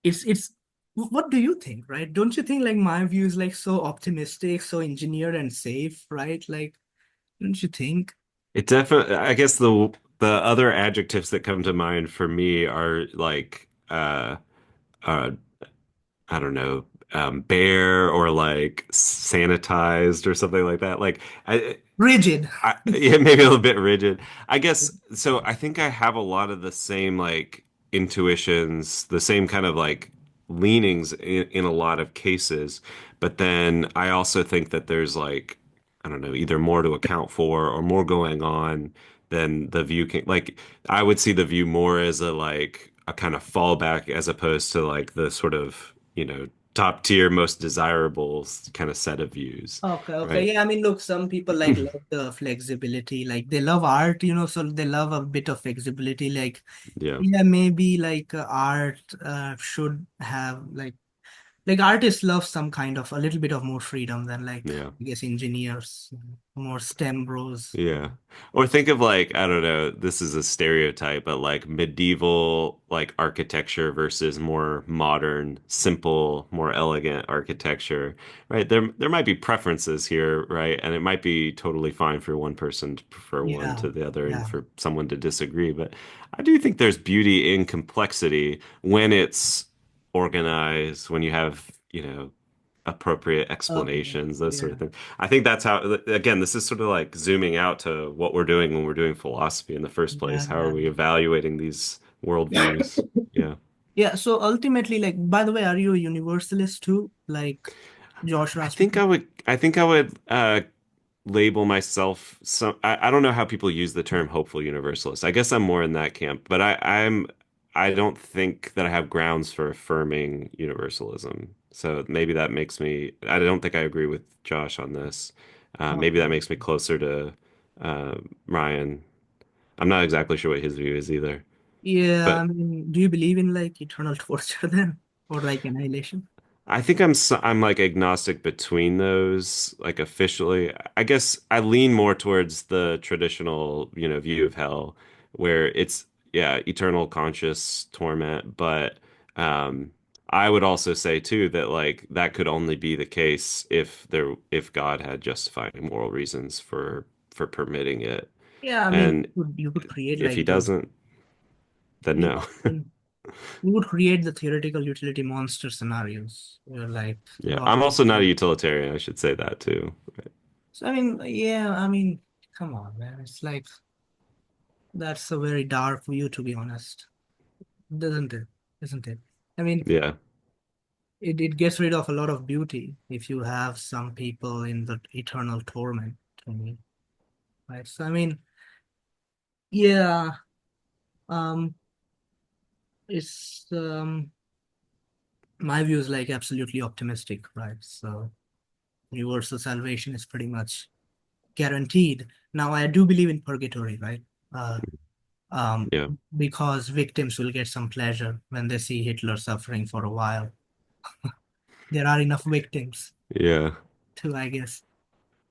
it's what do you think, right? Don't you think like my view is like so optimistic, so engineered and safe, right? Like don't you think?
It definitely, I guess the other adjectives that come to mind for me are like uh I don't know, bare or like sanitized or something like that. Like
Rigid.
yeah, maybe a little bit rigid. I guess so. I think I have a lot of the same like intuitions, the same kind of like leanings in a lot of cases. But then I also think that there's like, I don't know, either more to account for or more going on than the view can. Like, I would see the view more as a like a kind of fallback as opposed to like the sort of, top tier, most desirable kind of set of views,
Okay, okay.
right?
Yeah, I mean, look, some people like love the flexibility, like they love art, so they love a bit of flexibility. Like,
Yeah.
yeah, maybe like art should have like like artists love some kind of a little bit of more freedom than like
Yeah.
I guess engineers, more STEM bros.
Yeah. Or think of like, I don't know, this is a stereotype, but like medieval like architecture versus more modern, simple, more elegant architecture, right? There might be preferences here, right? And it might be totally fine for one person to prefer one
Yeah,
to the other and
yeah,
for someone to disagree. But I do think there's beauty in complexity when it's organized, when you have, appropriate
okay,
explanations, those sort
yeah,
of things. I think that's how, again, this is sort of like zooming out to what we're doing when we're doing philosophy in the first place.
yeah,
How are
yeah.
we evaluating these worldviews? Yeah.
Yeah, so ultimately, like, by the way, are you a universalist too? Like Josh Rasmussen?
I think I would label myself some I don't know how people use the term hopeful universalist. I guess I'm more in that camp, but I don't think that I have grounds for affirming universalism. So maybe that makes me I don't think I agree with Josh on this. Maybe that
Okay.
makes me closer to uh, Ryan. I'm not exactly sure what his view is either.
Yeah, I
But
mean, do you believe in like eternal torture then? Or like annihilation?
I think I'm like agnostic between those, like officially. I guess I lean more towards the traditional, view of hell, where it's yeah, eternal conscious torment. But um, I would also say too that like that could only be the case if God had justifying moral reasons for permitting it,
Yeah, I mean,
and
you could create
if he
like the
doesn't, then
yeah,
no.
I mean, you would create the theoretical utility monster scenarios where like
Yeah,
God.
I'm also not a utilitarian. I should say that too.
So I mean, yeah, I mean, come on, man. It's like that's a very dark view to be honest. Doesn't it? Isn't it? I mean,
Yeah.
it gets rid of a lot of beauty if you have some people in the eternal torment to me. Right. So I mean, yeah, um, it's my view is like absolutely optimistic, right? So universal salvation is pretty much guaranteed. Now I do believe in purgatory, right? Uh, um,
Yeah.
because victims will get some pleasure when they see Hitler suffering for a while. There are enough victims
Yeah.
too, I guess.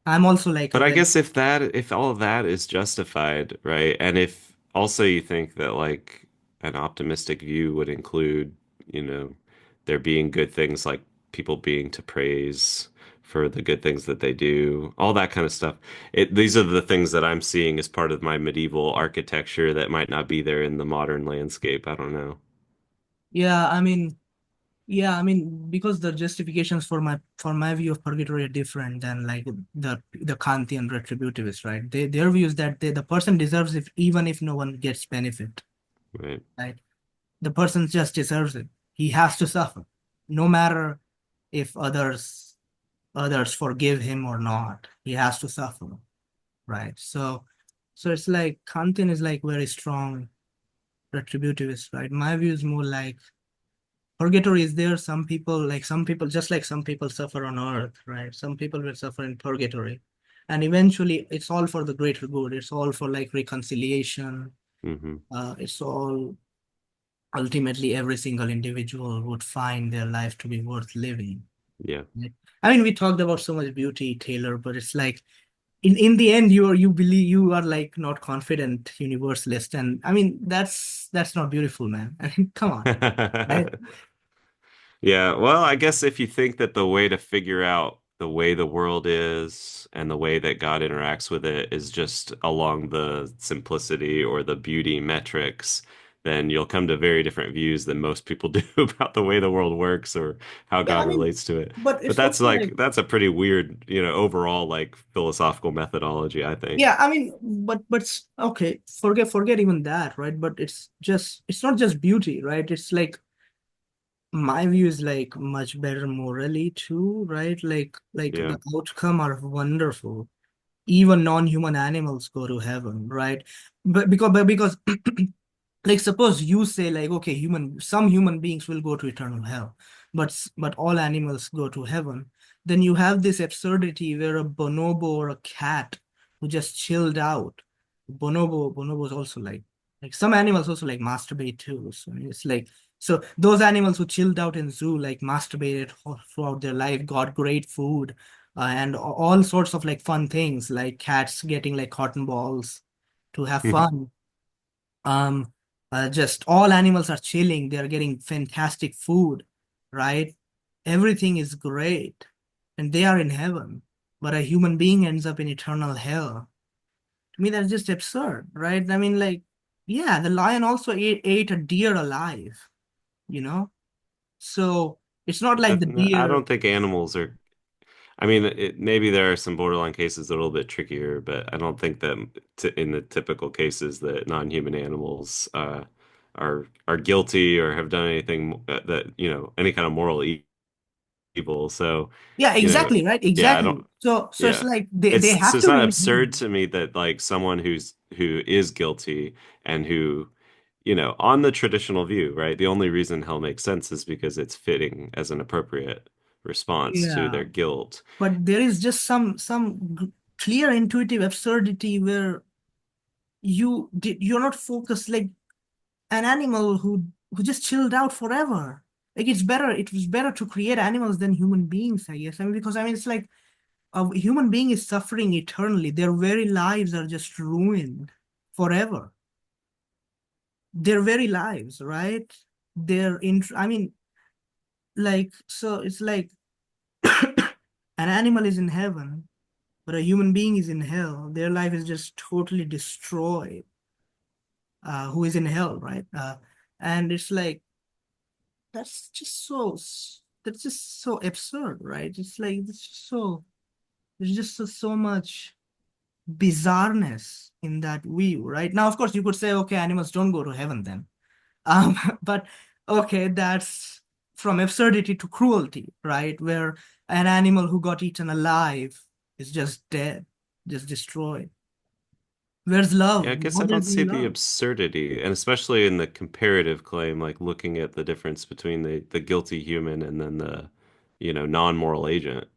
I'm also like a
But I
very
guess if all of that is justified, right? And if also you think that like an optimistic view would include, you know, there being good things like people being to praise for the good things that they do, all that kind of stuff. These are the things that I'm seeing as part of my medieval architecture that might not be there in the modern landscape. I don't know.
yeah, I mean because the justifications for my view of purgatory are different than like the Kantian retributivists, right? Their view is that the person deserves it even if no one gets benefit,
Right.
right? The person just deserves it. He has to suffer, no matter if others forgive him or not. He has to suffer, right? So it's like Kantian is like very strong retributivist, right? My view is more like purgatory is there. Some people, just like some people suffer on earth, right? Some people will suffer in purgatory. And eventually it's all for the greater good. It's all for like reconciliation.
Hmm.
It's all ultimately every single individual would find their life to be worth living.
Yeah.
Right? I mean, we talked about so much beauty, Taylor, but it's like in the end you believe you are like not confident universalist. And I mean that's not beautiful, man. I mean, come on. Right?
Yeah, well, I guess if you think that the way to figure out the way the world is and the way that God interacts with it is just along the simplicity or the beauty metrics, then you'll come to very different views than most people do about the way the world works or how
Yeah, I
God
mean,
relates to it.
but
But
it's also like
that's a pretty weird, overall like philosophical methodology, I think.
yeah, I mean, okay, forget even that, right? But it's not just beauty, right? It's like my view is like much better morally too, right? Like
Yeah.
the outcome are wonderful. Even non-human animals go to heaven, right? But because like suppose you say like okay, some human beings will go to eternal hell, but all animals go to heaven. Then you have this absurdity where a bonobo or a cat who just chilled out. Bonobos also like some animals also like masturbate too. So it's like So those animals who chilled out in zoo, like masturbated throughout their life, got great food, and all sorts of like fun things, like cats getting like cotton balls to have fun. Um, just all animals are chilling. They're getting fantastic food, right? Everything is great, and they are in heaven. But a human being ends up in eternal hell. To me, that's just absurd, right? I mean, like, yeah, the lion also ate a deer alive, you know? So it's not like the
I
deer.
don't think animals are. I mean, maybe there are some borderline cases that are a little bit trickier, but I don't think that in the typical cases that non-human animals are guilty or have done anything that, any kind of moral evil. So,
Yeah,
you know,
exactly, right?
yeah, I don't.
Exactly. So it's
Yeah.
like they
So
have
it's
to
not
be in
absurd
heaven.
to me that like someone who is guilty and who, on the traditional view, right? The only reason hell makes sense is because it's fitting as an appropriate response to
Yeah.
their guilt.
But there is just some clear intuitive absurdity where you're not focused like an animal who just chilled out forever. Like it was better to create animals than human beings, I guess. I mean, because I mean it's like a human being is suffering eternally. Their very lives are just ruined forever. Their very lives, right? I mean, like, so it's like an animal is in heaven, but a human being is in hell. Their life is just totally destroyed. Who is in hell, right? And it's like that's just so absurd, right? It's like it's just so there's just so much bizarreness in that view, right? Now, of course, you could say, okay, animals don't go to heaven then. But okay, that's from absurdity to cruelty, right? Where an animal who got eaten alive is just dead, just destroyed. Where's
Yeah,
love?
I guess
Now
I don't
there's no
see the
love.
absurdity, and especially in the comparative claim, like looking at the difference between the guilty human and then the, non-moral agent.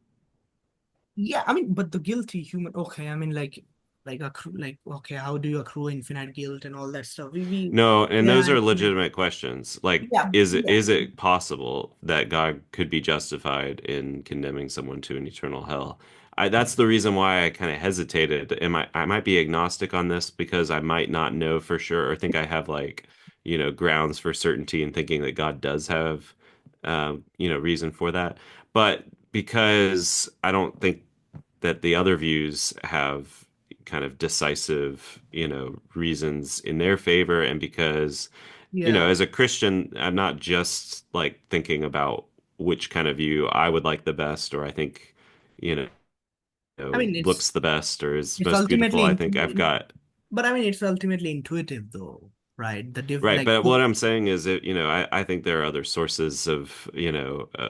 Yeah, I mean, but the guilty human, okay, I mean, okay, how do you accrue infinite guilt and all that stuff?
No, and
Yeah,
those are
it's like,
legitimate questions. Like,
yeah, yeah.
is it possible that God could be justified in condemning someone to an eternal hell? That's the reason why I kind of hesitated. I might be agnostic on this because I might not know for sure or think I have like, grounds for certainty in thinking that God does have, reason for that. But because I don't think that the other views have kind of decisive, reasons in their favor. And because,
Yeah.
as a Christian, I'm not just like thinking about which kind of view I would like the best, or I think, you
I mean,
looks the best or is
it's
most beautiful.
ultimately,
I think I've got.
but I mean, it's ultimately intuitive though, right?
Right,
Like,
but what I'm saying is that, I think there are other sources of,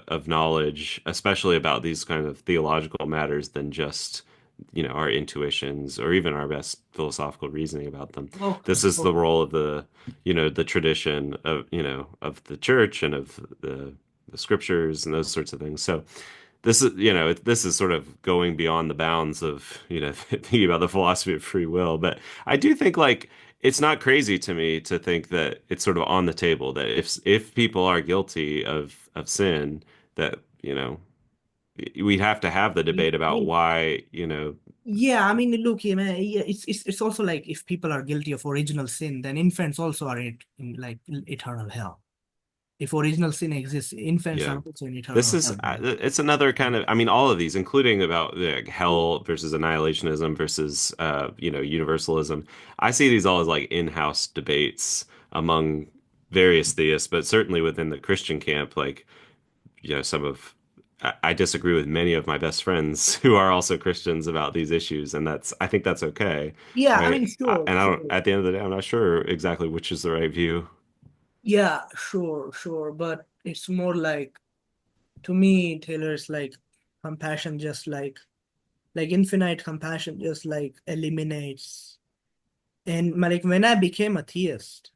of knowledge, especially about these kind of theological matters than just, our intuitions or even our best philosophical reasoning about them.
okay,
This is the
okay.
role of the, the tradition of, of the church and of the scriptures and those sorts of things. So this is, this is sort of going beyond the bounds of, thinking about the philosophy of free will. But I do think like it's not crazy to me to think that it's sort of on the table that if people are guilty of sin, that, we'd have to have the debate
I
about
mean,
why,
yeah, I mean, look, yeah, man, yeah, it's also like if people are guilty of original sin, then infants also are in like eternal hell. If original sin exists, infants
yeah.
are also in
This
eternal
is
hell.
it's another kind of, I mean, all of these, including about the hell versus annihilationism versus universalism. I see these all as like in-house debates among various theists, but certainly within the Christian camp, like, some of I disagree with many of my best friends who are also Christians about these issues, and I think that's okay,
Yeah, I
right?
mean, sure,
And I don't,
sure.
at the end of the day, I'm not sure exactly which is the right view.
Yeah, sure, sure. But it's more like to me, Taylor, it's like compassion just like infinite compassion just like eliminates. And like when I became a theist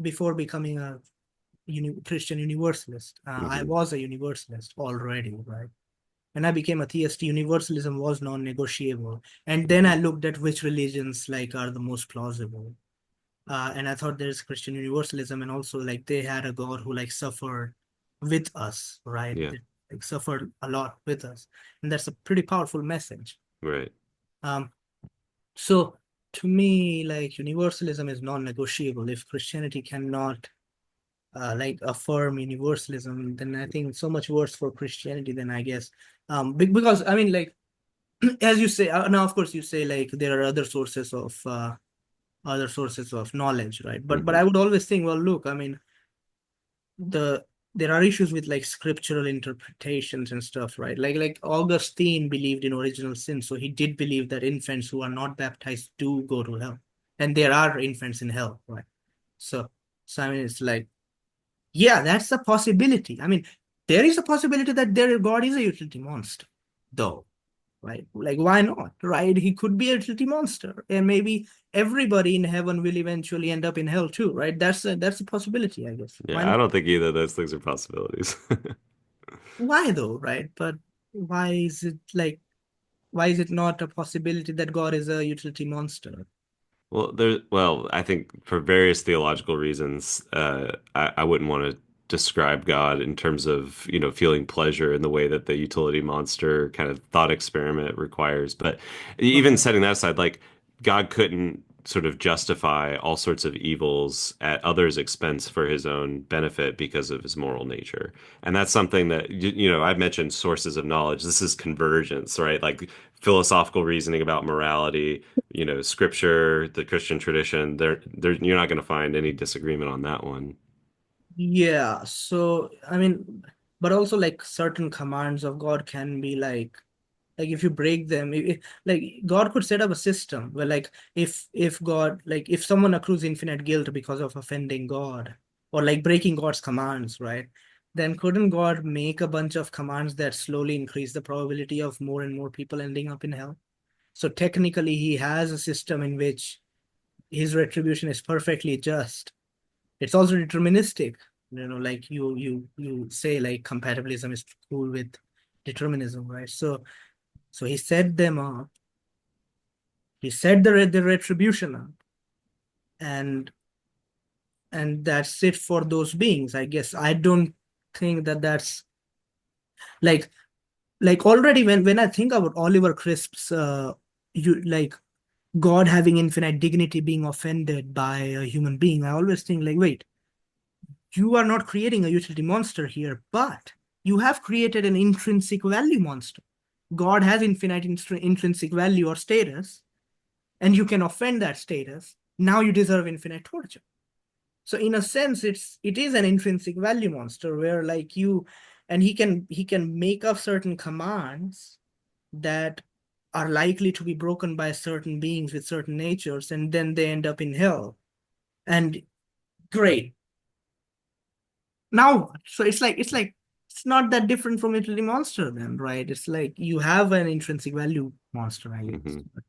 before becoming a Christian universalist, I
Hmm.
was a universalist already, right? When I became a theist, universalism was non-negotiable. And then I
Hmm.
looked at which religions like are the most plausible. And I thought there's Christian universalism, and also like they had a God who like suffered with us, right?
Yeah,
They, like suffered a lot with us, and that's a pretty powerful message.
right.
Um, so to me, like universalism is non-negotiable. If Christianity cannot like affirm universalism, then I think so much worse for Christianity than I guess. Because I mean, like as you say now, of course, you say like there are other sources of knowledge, right? But
Hmm.
I would always think, well, look, I mean, the there are issues with like scriptural interpretations and stuff, right? Like Augustine believed in original sin, so he did believe that infants who are not baptized do go to hell, and there are infants in hell, right? So, so I mean, it's like, yeah, that's a possibility. I mean, there is a possibility that their God is a utility monster, though, right? Like, why not, right? He could be a utility monster, and maybe everybody in heaven will eventually end up in hell too, right? That's a possibility, I guess. Why
Yeah, I
not?
don't think either of those things are possibilities.
Why though, right? But why is it like, why is it not a possibility that God is a utility monster?
Well, I think for various theological reasons, I wouldn't want to describe God in terms of, feeling pleasure in the way that the utility monster kind of thought experiment requires. But even
Okay.
setting that aside, like God couldn't sort of justify all sorts of evils at others' expense for his own benefit because of his moral nature. And that's something that, I've mentioned sources of knowledge. This is convergence, right? Like philosophical reasoning about morality, scripture, the Christian tradition, you're not going to find any disagreement on that one.
Yeah, so I mean, but also like certain commands of God can be like if you break them, like God could set up a system where like if God like if someone accrues infinite guilt because of offending God or like breaking God's commands, right? Then couldn't God make a bunch of commands that slowly increase the probability of more and more people ending up in hell? So technically, he has a system in which his retribution is perfectly just. It's also deterministic. Like you say like compatibilism is cool with determinism, right? So he set them up. He set the retribution up, and that's it for those beings. I guess I don't think that that's like already when I think about Oliver Crisp's you like God having infinite dignity being offended by a human being, I always think like, wait, you are not creating a utility monster here, but you have created an intrinsic value monster. God has infinite intrinsic value or status, and you can offend that status. Now you deserve infinite torture. So in a sense, it is an intrinsic value monster where like you, and he can make up certain commands that are likely to be broken by certain beings with certain natures, and then they end up in hell. And great, now so it's not that different from utility monster then, right? It's like you have an intrinsic value monster, I guess.
Hmm.
But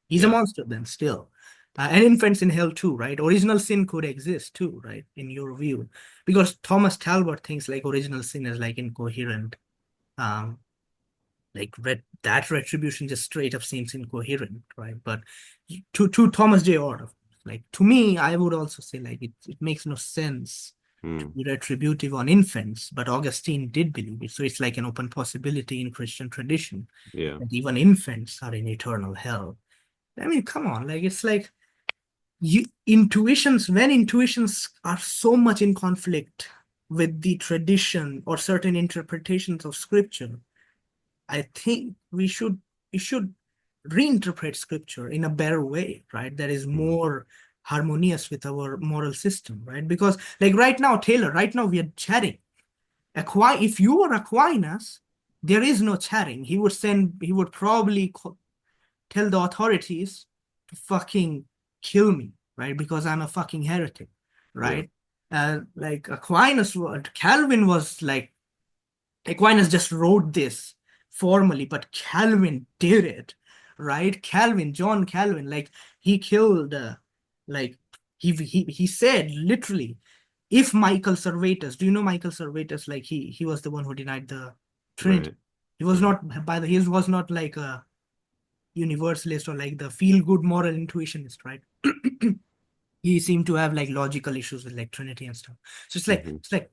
he's a
Yeah.
monster then still. And infants in hell too, right? Original sin could exist too, right? In your view, because Thomas Talbot thinks like original sin is like incoherent. um like that retribution just straight up seems incoherent, right? But to Thomas J. Orr, like to me, I would also say like it makes no sense to
Mm.
be retributive on infants, but Augustine did believe it. So it's like an open possibility in Christian tradition
Yeah.
that even infants are in eternal hell. I mean, come on, like it's like you intuitions when intuitions are so much in conflict with the tradition or certain interpretations of scripture. I think we should reinterpret scripture in a better way, right? That is
Mm.
more harmonious with our moral system, right? Because like right now, Taylor, right now we are chatting. If you were Aquinas, there is no chatting. He would probably tell the authorities to fucking kill me, right? Because I'm a fucking heretic,
Yeah.
right? Like Calvin was like Aquinas just wrote this formally, but Calvin did it, right? John Calvin, like he killed, like he said literally, if Michael Servetus, do you know Michael Servetus? Like he was the one who denied the Trinity.
Right.
He was
Hmm.
not he was not like a universalist or like the feel good moral intuitionist, right? he seemed to have like logical issues with like Trinity and stuff. So
Hmm.
it's like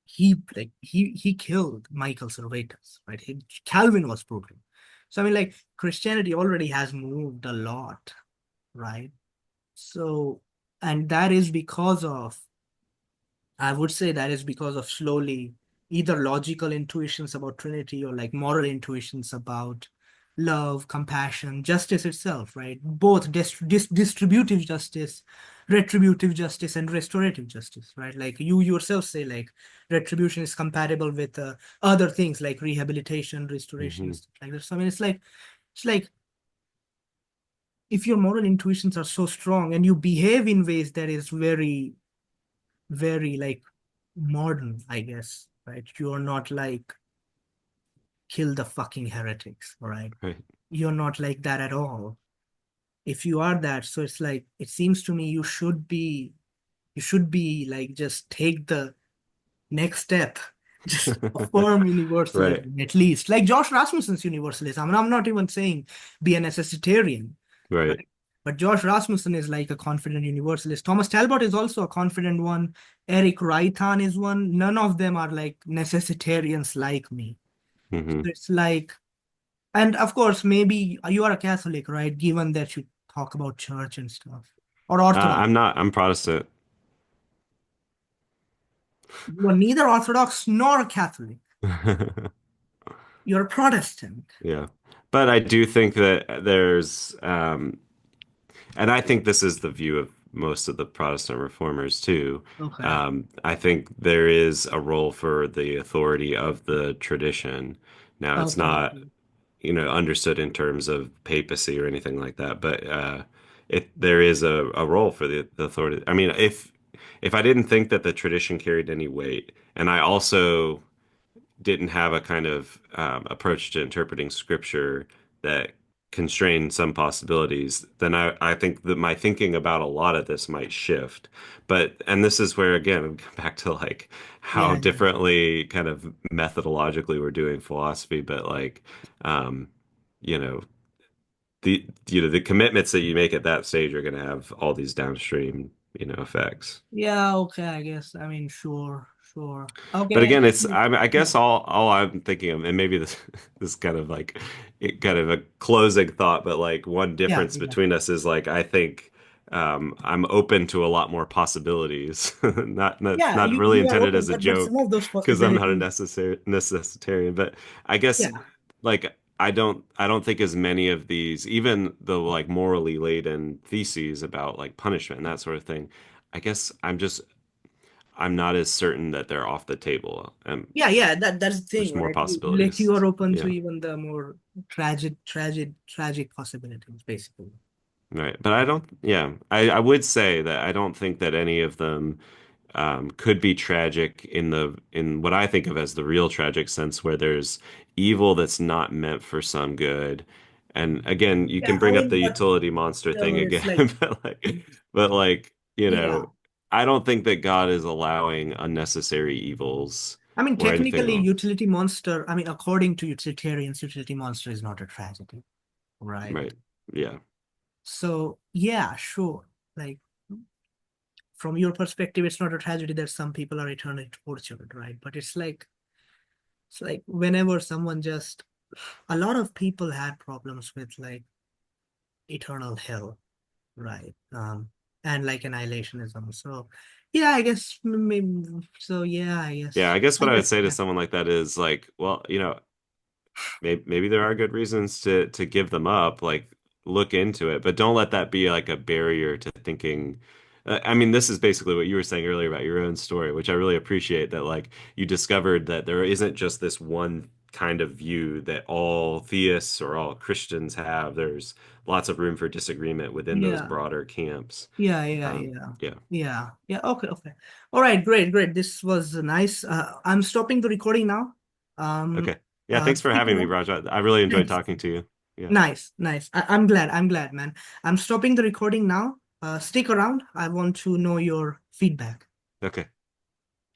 he killed Michael Servetus, right? Calvin was proven. So I mean, like Christianity already has moved a lot, right? So, and that is because of, I would say that is because of slowly either logical intuitions about Trinity or like moral intuitions about love, compassion, justice itself, right? Both distributive justice, retributive justice, and restorative justice, right? Like you yourself say, like retribution is compatible with other things like rehabilitation, restoration, and
Hmm.
stuff like that. So I mean, it's like if your moral intuitions are so strong and you behave in ways that is very, very like modern, I guess, right? You're not like kill the fucking heretics, right?
Right.
You're not like that at all. If you are that, so it's like it seems to me you should be like just take the next step, just affirm
Right.
universalism at least, like Josh Rasmussen's universalism. I mean, I'm not even saying be a necessitarian,
Right.
right? But Josh Rasmussen is like a confident universalist. Thomas Talbot is also a confident one. Eric Raitan is one. None of them are like necessitarians like me. So
Hmm.
it's like, and of course, maybe you are a Catholic, right? Given that you talk about church and stuff, or Orthodox.
I'm not. I'm Protestant.
You are neither Orthodox nor Catholic. You're a Protestant.
Yeah. But I do think that there's, and I think this is the view of most of the Protestant reformers too.
Okay.
I think there is a role for the authority of the tradition. Now, it's
Okay.
not, understood in terms of papacy or anything like that, but there is a role for the authority. I mean, if I didn't think that the tradition carried any weight, and I also didn't have a kind of approach to interpreting scripture that constrained some possibilities, then I think that my thinking about a lot of this might shift. And this is where, again, we come back to like how
Yeah, yeah.
differently kind of methodologically we're doing philosophy, but like, um, you know, the commitments that you make at that stage are going to have all these downstream, effects.
Yeah, okay, I guess. I mean, sure, sure. Okay,
But again,
and,
it's I
yeah,
guess all I'm thinking of, and maybe this this kind of like kind of a closing thought, but like one
yeah,
difference
yeah.
between us is like I think I'm open to a lot more possibilities.
Yeah,
Not really
you are
intended
open,
as a
but some
joke
of those
because I'm not a
possibilities,
necessitarian, but I guess
yeah,
like I don't think as many of these, even the like morally laden theses about like punishment and that sort of thing. I guess I'm not as certain that they're off the table.
yeah, yeah. That's the thing,
There's more
right? Like you
possibilities.
are open to
Yeah,
even the more tragic possibilities, basically.
right. But I don't, yeah, I would say that I don't think that any of them could be tragic in what I think of as the real tragic sense, where there's evil that's not meant for some good. And again, you
Yeah,
can
I
bring up
mean,
the
but
utility monster thing
still, it's like,
again, but like,
yeah.
I don't think that God is allowing unnecessary evils
I mean,
or
technically,
anything.
utility monster. I mean, according to utilitarians, utility monster is not a tragedy, right?
Right. Yeah.
So, yeah, sure. Like from your perspective, it's not a tragedy that some people are eternally tortured, right? But it's like whenever someone just a lot of people had problems with like eternal hell, right? And like annihilationism. So yeah, I guess maybe so. Yeah,
Yeah, I guess
I
what I would
guess
say to
yeah,
someone like that is like, well, maybe there are good reasons to give them up, like look into it, but don't let that be like a barrier to thinking. I mean, this is basically what you were saying earlier about your own story, which I really appreciate that like you discovered that there isn't just this one kind of view that all theists or all Christians have. There's lots of room for disagreement within those
yeah,
broader camps.
yeah, yeah,
Um,
yeah.
yeah.
Yeah, yeah. Okay, okay. All right, great, great. This was nice. I'm stopping the recording now. Um,
Okay. Yeah, thanks for
Stick
having me,
around.
Raja. I really enjoyed
Thanks.
talking to you. Yeah.
Nice, nice. I'm glad. I'm glad, man. I'm stopping the recording now. Stick around. I want to know your feedback.
Okay.